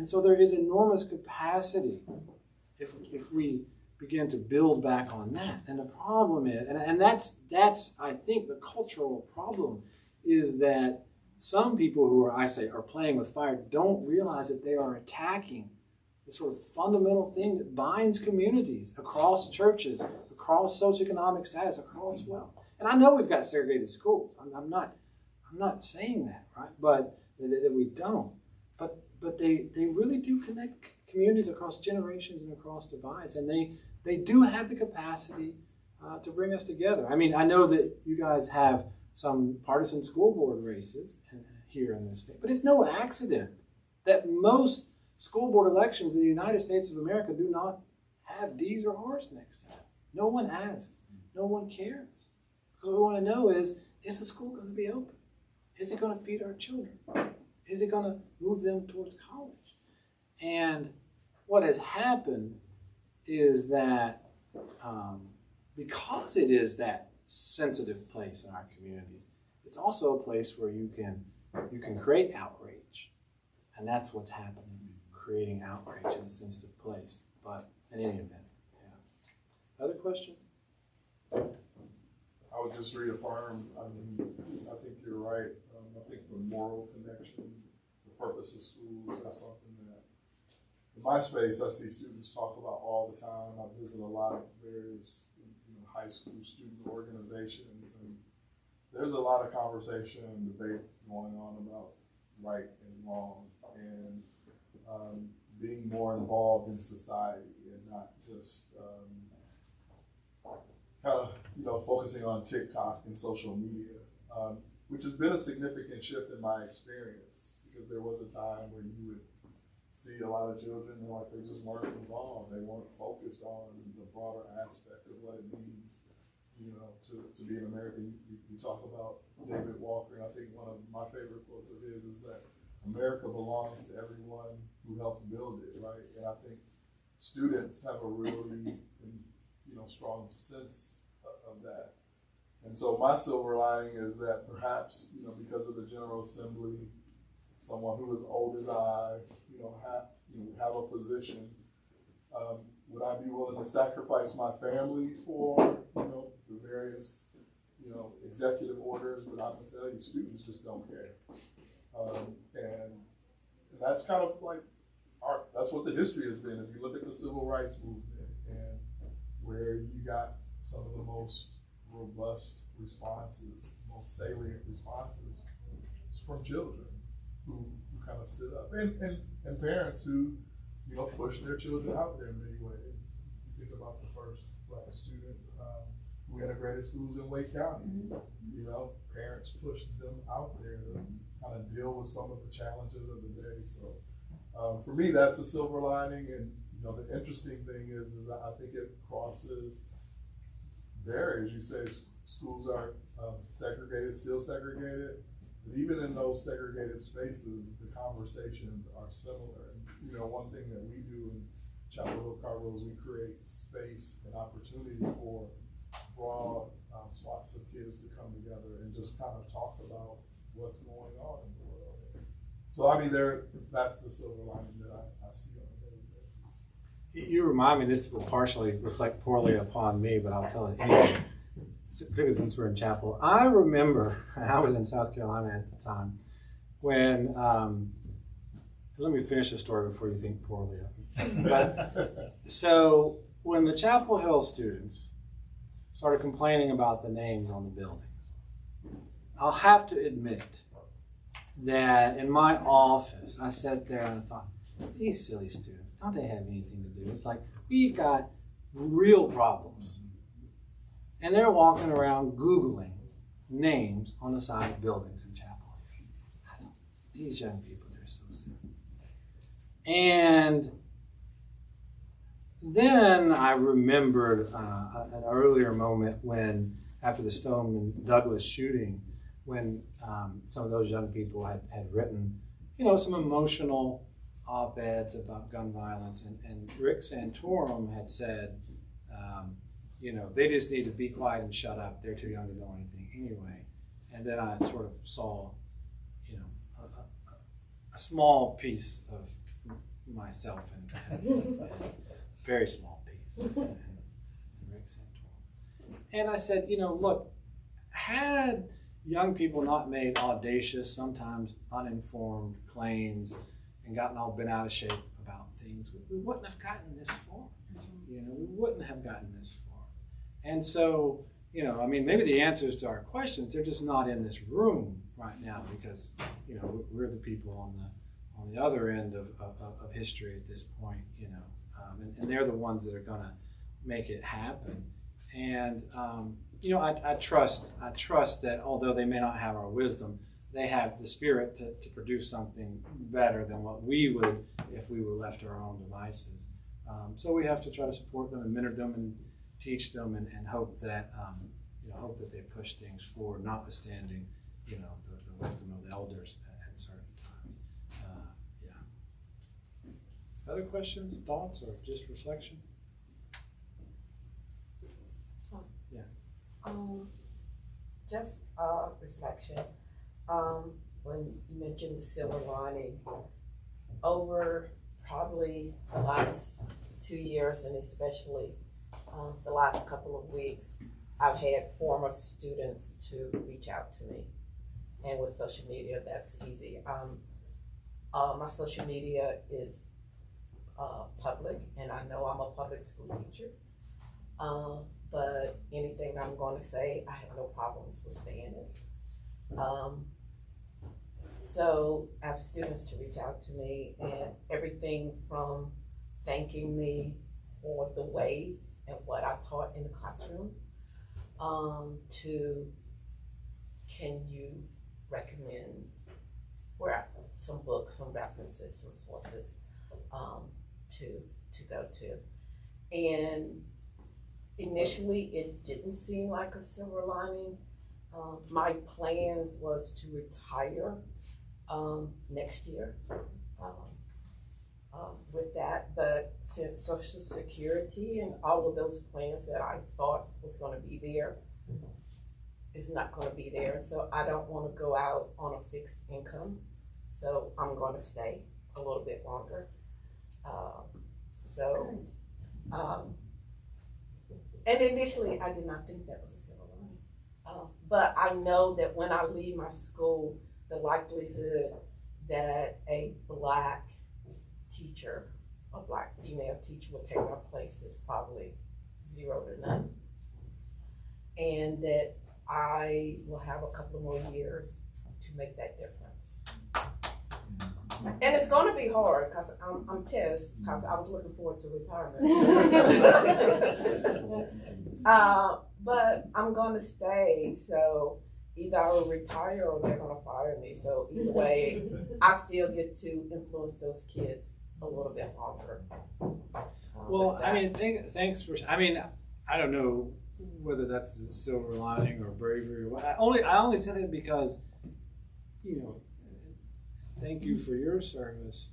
so there is enormous capacity if we begin to build back on that. And the problem is, and that's I think the cultural problem is that some people who are playing with fire don't realize that they are attacking the sort of fundamental thing that binds communities across churches, across socioeconomic status, across wealth. And I know we've got segregated schools. I'm not saying that, right? But that we don't. But they really do connect communities across generations and across divides, and they do have the capacity to bring us together. I mean, I know that you guys have some partisan school board races here in this state, but it's no accident that most school board elections in the United States of America do not have D's or R's next to them. No one asks. No one cares. Because what we want to know is the school going to be open? Is it going to feed our children? Is it going to move them towards college? And what has happened is that because it is that sensitive place in our communities, it's also a place where you can create outrage. And that's what's happening, creating outrage in a sensitive place. But in any event, yeah. Other questions? I would just reaffirm, I think you're right. I think the moral connection, the purpose of schools, that's something that, in my space, I see students talk about all the time. I visit a lot of various high school student organizations, and there's a lot of conversation and debate going on about right and wrong, and being more involved in society and not just focusing on TikTok and social media, which has been a significant shift in my experience, because there was a time when you would see a lot of children and like they just weren't involved. They weren't focused on the broader aspect of what it means, to be an American. You talk about David Walker, and I think one of my favorite quotes of his is that America belongs to everyone who helped build it, right? And I think students have a really, strong sense of that. And so my silver lining is that perhaps, because of the General Assembly, someone who is old as I, have a position, would I be willing to sacrifice my family for, the various, executive orders? But I'm gonna tell you, students just don't care. And that's kind of like that's what the history has been. If you look at the civil rights movement and where you got some of the most robust responses, most salient responses, it's from children who kind of stood up, and parents who, you know, pushed their children out there in many ways. You think about the first Black student who integrated schools in Wake County. You know, parents pushed them out there to kind of deal with some of the challenges of the day. So for me, that's a silver lining. And you know, the interesting thing is I think it crosses barriers. You say schools are segregated, still segregated. But even in those segregated spaces, the conversations are similar. And, you know, one thing that we do in Chapel Hill Carver is we create space and opportunity for broad swaths of kids to come together and just kind of talk about what's going on in the world. So, I mean, that's the silver lining that I see on a daily basis. You remind me, this will partially reflect poorly upon me, but I'll tell it anyway. Particularly since we're in chapel, I remember, I was in South Carolina at the time, when, let me finish the story before you think poorly of me. But, so when the Chapel Hill students started complaining about the names on the buildings, I'll have to admit that in my office, I sat there and I thought, these silly students, don't they have anything to do? It's like, we've got real problems. And they're walking around Googling names on the side of buildings in Chapel Hill. I thought, these young people, they're so silly. And then I remembered an earlier moment when, after the Stoneman Douglas shooting, when some of those young people had written, you know, some emotional op-eds about gun violence. And Rick Santorum had said, you know, they just need to be quiet and shut up. They're too young to know anything anyway. And then I sort of saw, you know, a small piece of myself and very small piece in Rick Santorum. And I said, you know, look, had young people not made audacious, sometimes uninformed claims and gotten all bent out of shape about things, we wouldn't have gotten this far. You know, we wouldn't have gotten this far. And so, you know, I mean, maybe the answers to our questions, they're just not in this room right now because, you know, we're the people on the other end of history at this point, you know, and they're the ones that are going to make it happen. And, you know, I trust that although they may not have our wisdom, they have the spirit to produce something better than what we would if we were left to our own devices. So we have to try to support them and mentor them and teach them and hope that you know, hope that they push things forward, notwithstanding, you know, the wisdom of the elders at certain times. Yeah. Other questions, thoughts, or just reflections? Yeah. Just reflection. When you mentioned the silver lining, over probably the last 2 years and especially the last couple of weeks, I've had former students to reach out to me. And with social media, that's easy. My social media is public, and I know I'm a public school teacher. But anything I'm going to say, I have no problems with saying it. So I have students to reach out to me, and everything from thanking me for the way and what I taught in the classroom, to can you recommend some books, some references, some sources to go to. And initially it didn't seem like a silver lining. My plans was to retire next year with that, but since Social Security and all of those plans that I thought was going to be there is not going to be there, and so I don't want to go out on a fixed income, so I'm going to stay a little bit longer. And initially I did not think that was a silver lining, but I know that when I leave my school, the likelihood that a Black teacher a black female teacher would take my place is probably 0 to none. And that I will have a couple of more years to make that difference. And it's going to be hard because I'm pissed because I was looking forward to retirement. But I'm going to stay, so either I will retire or they're going to fire me. So either way, I still get to influence those kids a little bit longer. Well, I mean, thanks for. I mean, I don't know whether that's a silver lining or bravery or what. I only said it because, you know, thank you for your service.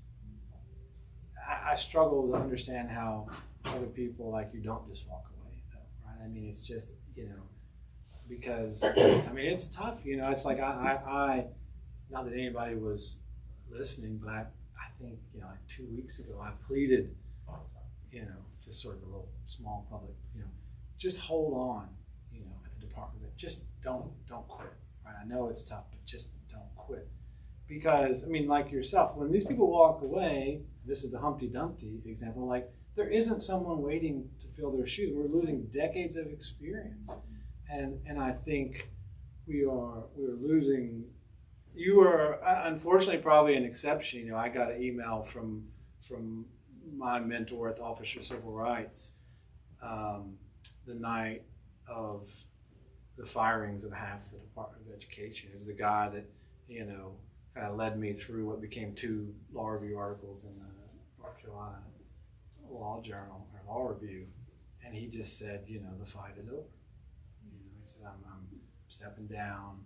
I struggle to understand how other people like you don't just walk away, though, right? I mean, it's just, you know, because I mean, it's tough. You know, it's like I not that anybody was listening, but I think, you know, like 2 weeks ago, I pleaded, you know, just sort of a little small public, you know, just hold on, you know, at the department, just don't quit, right? I know it's tough, but just don't quit. Because, I mean, like yourself, when these people walk away, this is the Humpty Dumpty example, like, there isn't someone waiting to fill their shoes. We're losing decades of experience. And I think we're losing. You are, unfortunately, probably an exception. You know, I got an email from my mentor at the Office of Civil Rights the night of the firings of half the Department of Education. It was the guy that, you know, kind of led me through what became 2 law review articles in the North Carolina Law Journal or Law Review, and he just said, you know, the fight is over. You know, he said, I'm stepping down.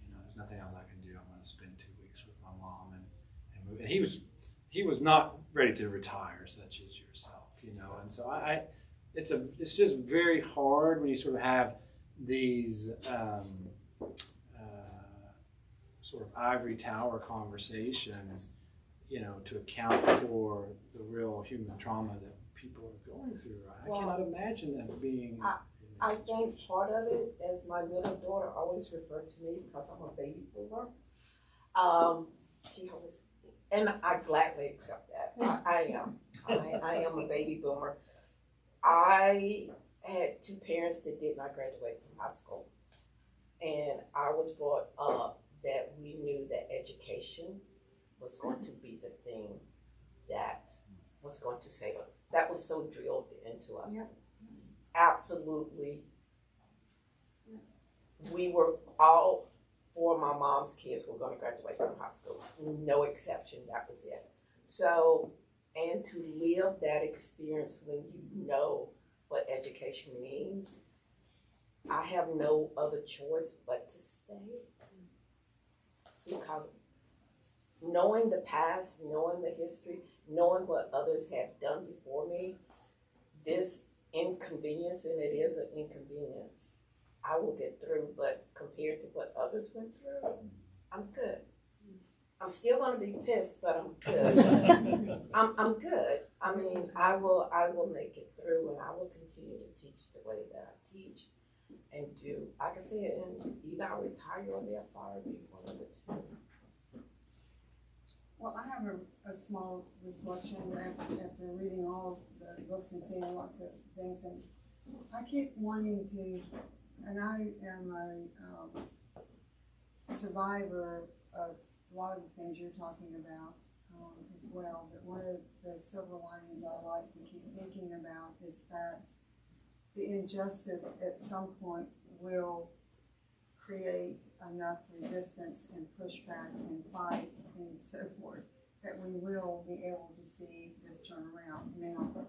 You know, there's nothing else I can do. I'm going to spend 2 weeks with my mom and move. And he was not ready to retire, such as yourself. You know, and so it's just very hard when you sort of have these sort of ivory tower conversations, you know, to account for the real human trauma that people are going through. Right? Well, I cannot imagine that being. I think part of it, as my middle daughter always referred to me because I'm a baby boomer. She always, and I gladly accept that. I am a baby boomer. I had 2 parents that did not graduate from high school, and I was brought up that we knew that education was going to be the thing that was going to save us. That was so drilled into us. Yep. Absolutely. We were all 4 of my mom's kids were going to graduate from high school. No exception, that was it. So, and to live that experience when you know what education means, I have no other choice but to stay. Because knowing the past, knowing the history, knowing what others have done before me, this inconvenience, and it is an inconvenience, I will get through, but compared to what others went through, I'm good. I'm still going to be pissed, but I'm good. I'm good. I mean, I will make it through, and I will continue to teach the way that I teach and do. Like I said, and either I'll retire or they'll fire me, one of the 2. Well, I have a small reflection after reading all the books and seeing lots of things, and I keep wanting to, and I am a survivor of a lot of the things you're talking about as well, but one of the silver linings I like to keep thinking about is that the injustice at some point will create enough resistance and pushback and fight and so forth that we will be able to see this turn around. Now,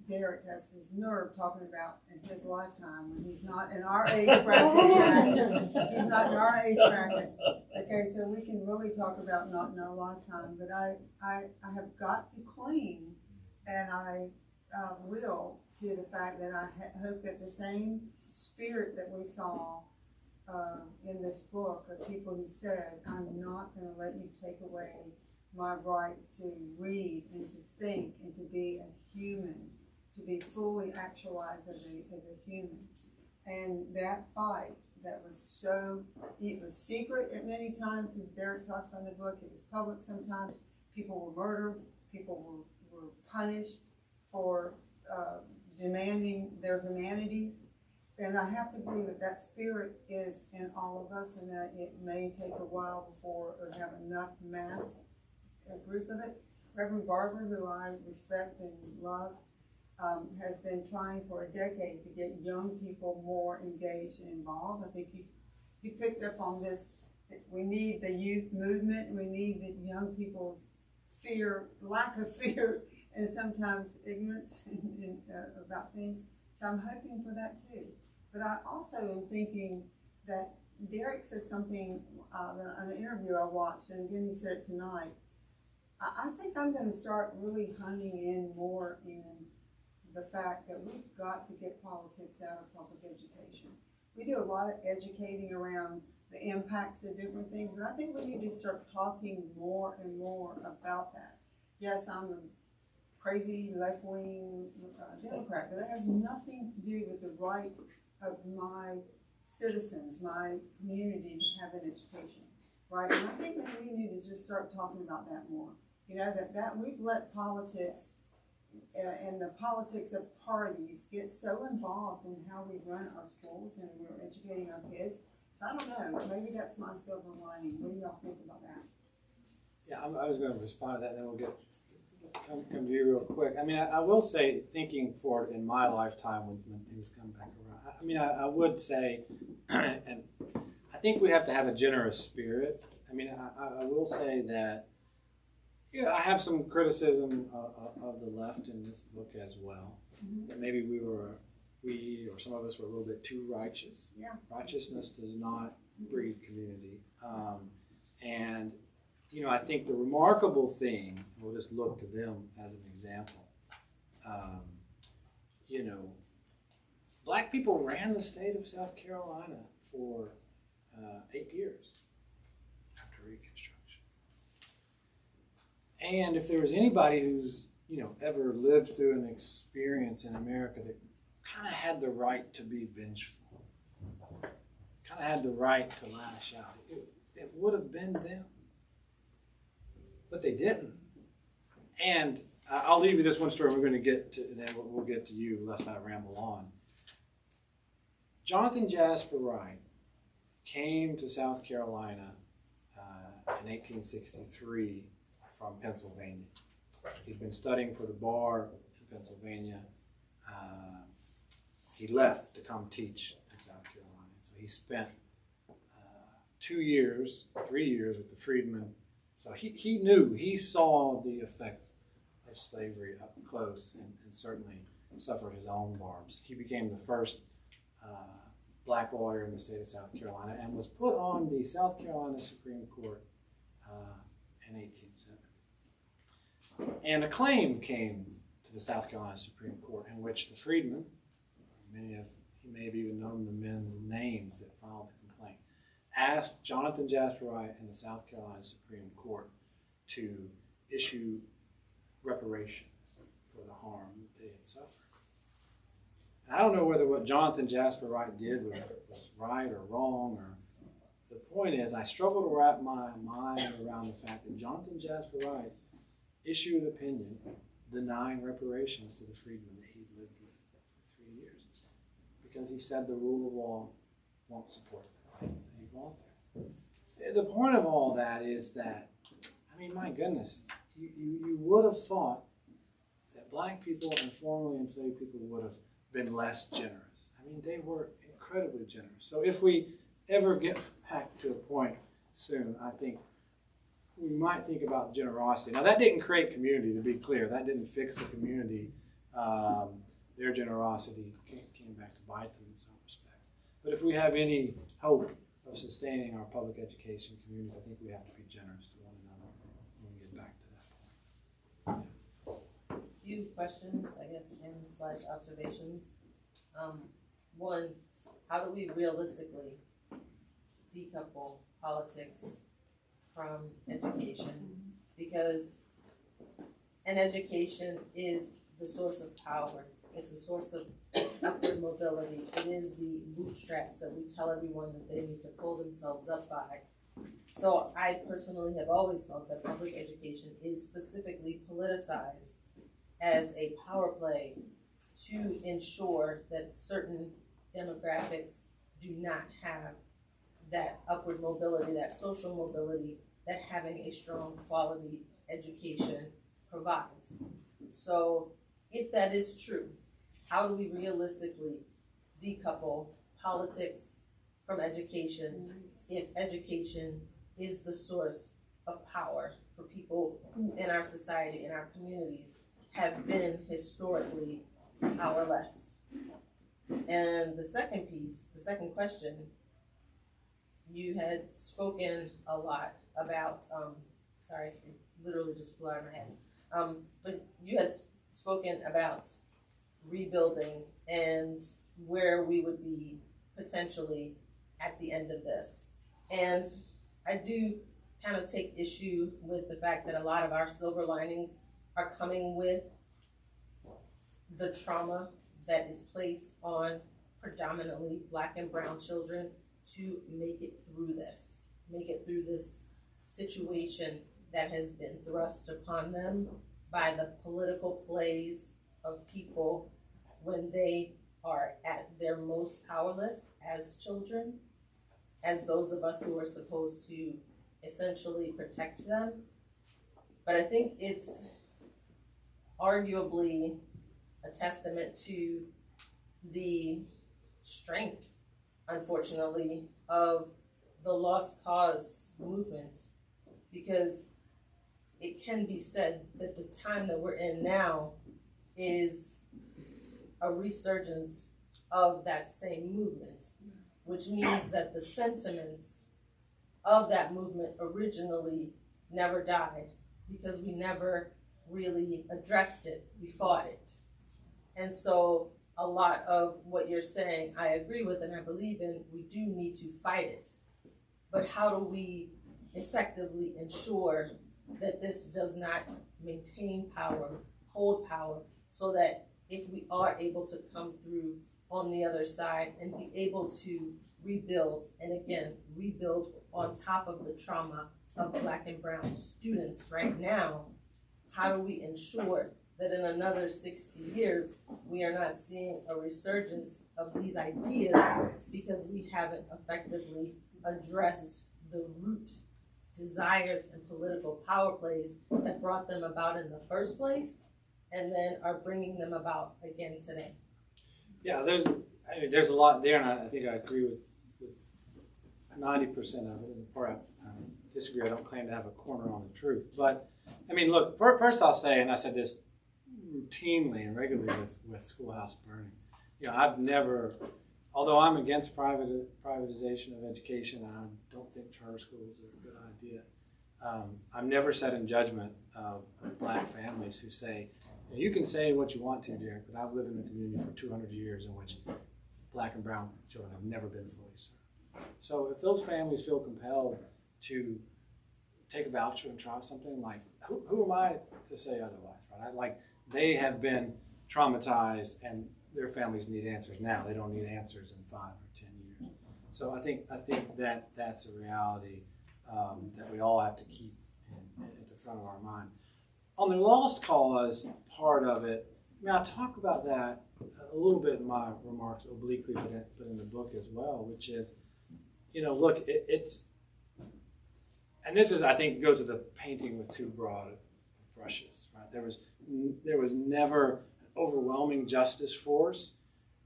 Derek has his nerve talking about in his lifetime when he's not in our age bracket yet. He's not in our age bracket. Okay, so we can really talk about not in our lifetime, but I have got to cling, and I will, to the fact that I hope that the same spirit that we saw in this book of people who said, I'm not going to let you take away my right to read and to think and to be a human, to be fully actualized as a human. And that fight that was so, it was secret at many times, as Derek talks about in the book, it was public sometimes. People were murdered, people were punished for demanding their humanity. And I have to believe that that spirit is in all of us, and that it may take a while before we have enough mass, a group of it. Reverend Barber, who I respect and love, has been trying for a decade to get young people more engaged and involved. I think he picked up on this. We need the youth movement. We need the young people's lack of fear, and sometimes ignorance about things. So I'm hoping for that too. But I also am thinking that Derek said something in an interview I watched, and again he said it tonight. I think I'm going to start really honing in more in the fact that we've got to get politics out of public education. We do a lot of educating around the impacts of different things, but I think we need to start talking more and more about that. Yes, I'm a crazy left-wing Democrat, but that has nothing to do with the right of my citizens, my community to have an education, right? And I think that we need to just start talking about that more. You know, that we've let politics and the politics of parties get so involved in how we run our schools and we're educating our kids. So I don't know, maybe that's my silver lining. What do y'all think about that? Yeah, I was going to respond to that, and then we'll come to you real quick. I mean, I will say, thinking forward in my lifetime when things come back around, I mean, I would say, and I think we have to have a generous spirit. I mean, I will say that, yeah, I have some criticism of the left in this book as well. Mm-hmm. That maybe we or some of us were a little bit too righteous. Yeah. Righteousness does not breed community. And, you know, I think the remarkable thing, we'll just look to them as an example, you know, black people ran the state of South Carolina for 8 years after Reconstruction. And if there was anybody who's, you know, ever lived through an experience in America that kind of had the right to be vengeful, kind of had the right to lash out, it would have been them. But they didn't. And I'll leave you this one story. We're going to get to, and then we'll get to you, lest I ramble on. Jonathan Jasper Wright came to South Carolina in 1863 from Pennsylvania. He'd been studying for the bar in Pennsylvania. He left to come teach in South Carolina. So he spent 3 years with the freedmen. So he knew, he saw the effects of slavery up close and certainly suffered his own barbs. He became the first black lawyer in the state of South Carolina and was put on the South Carolina Supreme Court in 1870. And a claim came to the South Carolina Supreme Court in which the freedmen, he may have even known the men's names that filed the complaint, asked Jonathan Jasper Wright and the South Carolina Supreme Court to issue reparations for the harm that they had suffered. And I don't know whether what Jonathan Jasper Wright did was right or wrong, or the point is I struggle to wrap my mind around the fact that Jonathan Jasper Wright issued an opinion denying reparations to the freedmen that he'd lived with for 3 years because he said the rule of law won't support the claim that he gone through. The point of all that is that, I mean, my goodness, you would have thought that black people and formerly enslaved people would have been less generous. I mean, they were incredibly generous. So if we ever get back to a point soon, I think we might think about generosity. Now, that didn't create community, to be clear. That didn't fix the community. Their generosity came back to bite them in some respects. But if we have any hope of sustaining our public education communities, I think we have to be generous to one another when we get back to that point. Yeah. Few questions, I guess, / observations. One, how do we realistically decouple politics from education? Because an education is the source of power. It's the source of upward mobility. It is the bootstraps that we tell everyone that they need to pull themselves up by. So I personally have always felt that public education is specifically politicized as a power play to ensure that certain demographics do not have that upward mobility, that social mobility that having a strong quality education provides. So if that is true, how do we realistically decouple politics from education if education is the source of power for people who in our society, in our communities, have been historically powerless? And the second piece, the second question, you had spoken a lot about, sorry, it literally just flew out of my head. But you had spoken about rebuilding and where we would be potentially at the end of this. And I do kind of take issue with the fact that a lot of our silver linings are coming with the trauma that is placed on predominantly Black and brown children to make it through this situation that has been thrust upon them by the political plays of people when they are at their most powerless as children, as those of us who are supposed to essentially protect them. But I think it's arguably a testament to the strength, unfortunately, of the lost cause movement, because it can be said that the time that we're in now is a resurgence of that same movement, which means that the sentiments of that movement originally never died because we never really addressed it, we fought it. And so a lot of what you're saying, I agree with and I believe in, we do need to fight it. But how do we effectively ensure that this does not maintain power, hold power, so that if we are able to come through on the other side and be able to rebuild, and again, rebuild on top of the trauma of Black and brown students right now, how do we ensure that in another 60 years, we are not seeing a resurgence of these ideas because we haven't effectively addressed the root desires and political power plays that brought them about in the first place and then are bringing them about again today? Yeah, there's a lot there, and I think I agree with 90% of it. And the part I disagree, I don't claim to have a corner on the truth. But, I mean, look, first I'll say, and I said this routinely and regularly with schoolhouse burning, I've never, although I'm against privatization of education, I don't think charter schools are a good idea. I've never said in judgment of Black families who say, you can say what you want to, Derek, but I've lived in a community for 200 years in which Black and brown children have never been fully served. So if those families feel compelled to take a voucher and try something, like, who am I to say otherwise, right? Like, they have been traumatized and their families need answers now. They don't need answers in 5 or 10 years. So I think that that's a reality that we all have to keep at the front of our mind. On the lost cause part of it, I mean, I talk about that a little bit in my remarks obliquely, but in the book as well, which is, look, it's, and this is, I think, goes to the painting with too broad brushes, right? There was never overwhelming justice force,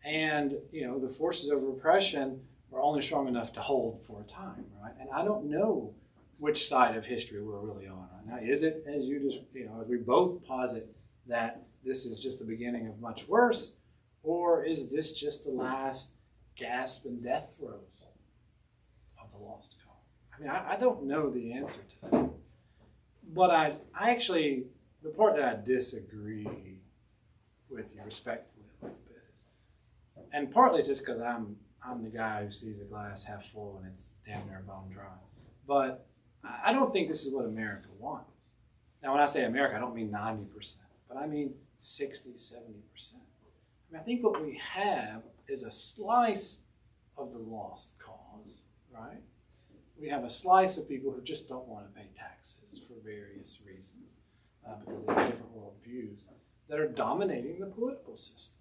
and the forces of repression were only strong enough to hold for a time, right? And I don't know which side of history we're really on right now. Is it, as you just, as we both posit, that this is just the beginning of much worse, or is this just the last gasp and death throes of the lost cause? I mean, I don't know the answer to that. But I actually, the part that I disagree with you respectfully a little bit is, and partly it's just because I'm the guy who sees a glass half full and it's damn near bone dry. But I don't think this is what America wants. Now, when I say America, I don't mean 90%, but I mean 60, 70%. I mean, I think what we have is a slice of the lost cause, right? We have a slice of people who just don't want to pay taxes for various reasons, because they have different worldviews. that are dominating the political system.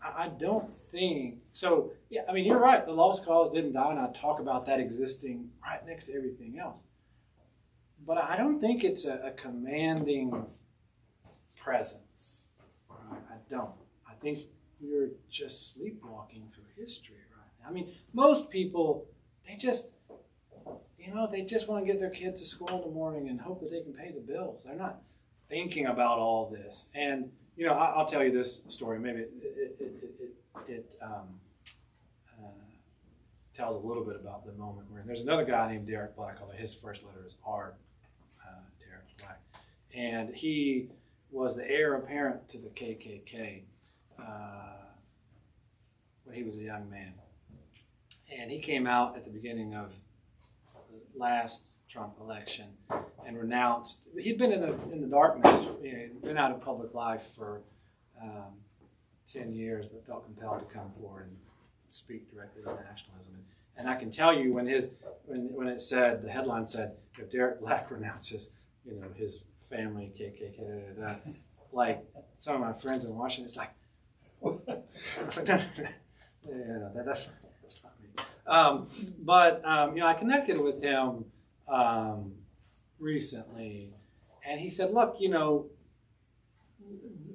I don't think so. Yeah, I mean, you're right. The lost cause didn't die, and I talk about that existing right next to everything else. But I don't think it's a commanding presence. Right? I don't. I think we're just sleepwalking through history right now. I mean, most people, they just want to get their kid to school in the morning and hope that they can pay the bills. They're not thinking about all this. And I'll tell you this story. Maybe it tells a little bit about the moment we're in. There's another guy named Derek Black, although his first letter is R. Derek Black, and he was the heir apparent to the KKK when he was a young man, and he came out at the beginning of the last Trump election and renounced. He'd been in the darkness. He'd been out of public life for 10 years, but felt compelled to come forward and speak directly to nationalism. And I can tell you when it said, the headline said, if Derek Black renounces, his family, KKK, like some of my friends in Washington, it's like, it's like that's not me. But I connected with him recently, and he said, look,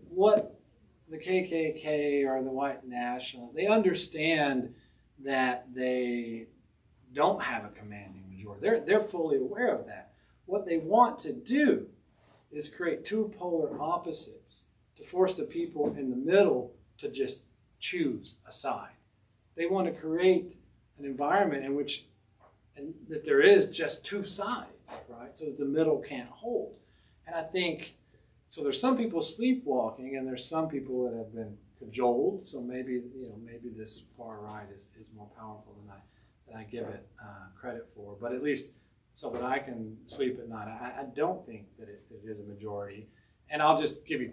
what the KKK or the white national, they understand that they don't have a commanding majority. They're fully aware of that. What they want to do is create two polar opposites to force the people in the middle to just choose a side. They want to create an environment in which that there is just two sides, right? So that the middle can't hold. And I think, so there's some people sleepwalking, and there's some people that have been cajoled. So maybe this far right is more powerful than I give it credit for. But at least so that I can sleep at night, I don't think that it is a majority. And I'll just give you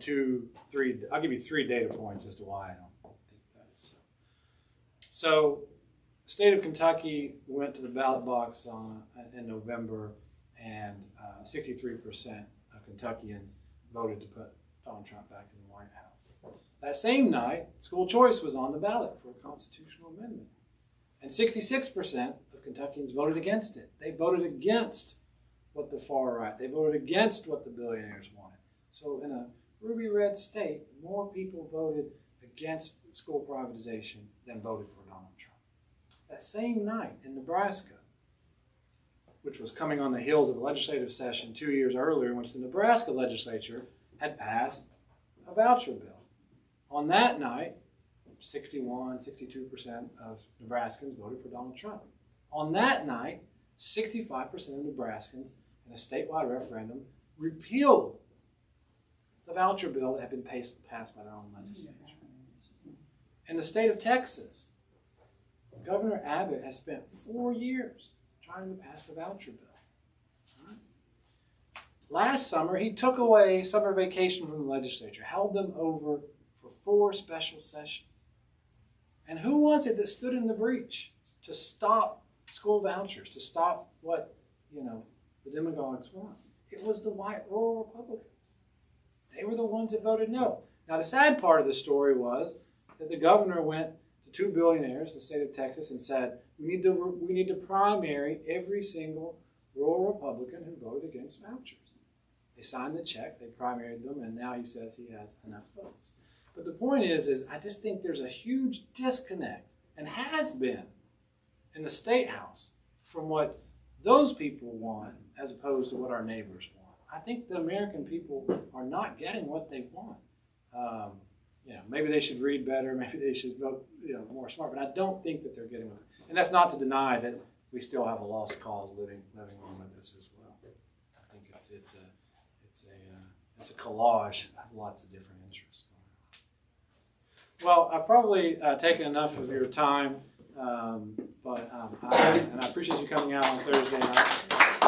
I'll give you three data points as to why I don't think that is so. So the state of Kentucky went to the ballot box in November, and 63% of Kentuckians voted to put Donald Trump back in the White House. That same night, school choice was on the ballot for a constitutional amendment. And 66% of Kentuckians voted against it. They voted against what the far right, they voted against what the billionaires wanted. So in a ruby red state, more people voted against school privatization than voted for Donald Trump. That same night in Nebraska, which was coming on the heels of a legislative session 2 years earlier in which the Nebraska legislature had passed a voucher bill. On that night, 62% of Nebraskans voted for Donald Trump. On that night, 65% of Nebraskans in a statewide referendum repealed the voucher bill that had been passed by their own legislature. In the state of Texas, Governor Abbott has spent 4 years trying to pass the voucher bill. Right? Last summer, he took away summer vacation from the legislature, held them over for 4 special sessions. And who was it that stood in the breach to stop school vouchers, to stop what, the demagogues want? It was the white rural Republicans. They were the ones that voted no. Now, the sad part of the story was that the governor went to 2 billionaires, the state of Texas, and said, we need to primary every single rural Republican who voted against vouchers. They signed the check, they primaried them, and now he says he has enough votes. But the point is I just think there's a huge disconnect, and has been, in the State House from what those people want as opposed to what our neighbors want. I think the American people are not getting what they want. Maybe they should read better, maybe they should vote more smart, but I don't think that they're getting what. And that's not to deny that we still have a lost cause living on with us as well. I think it's a collage of lots of different interests. Well, I've probably taken enough of your time, but I appreciate you coming out on Thursday night.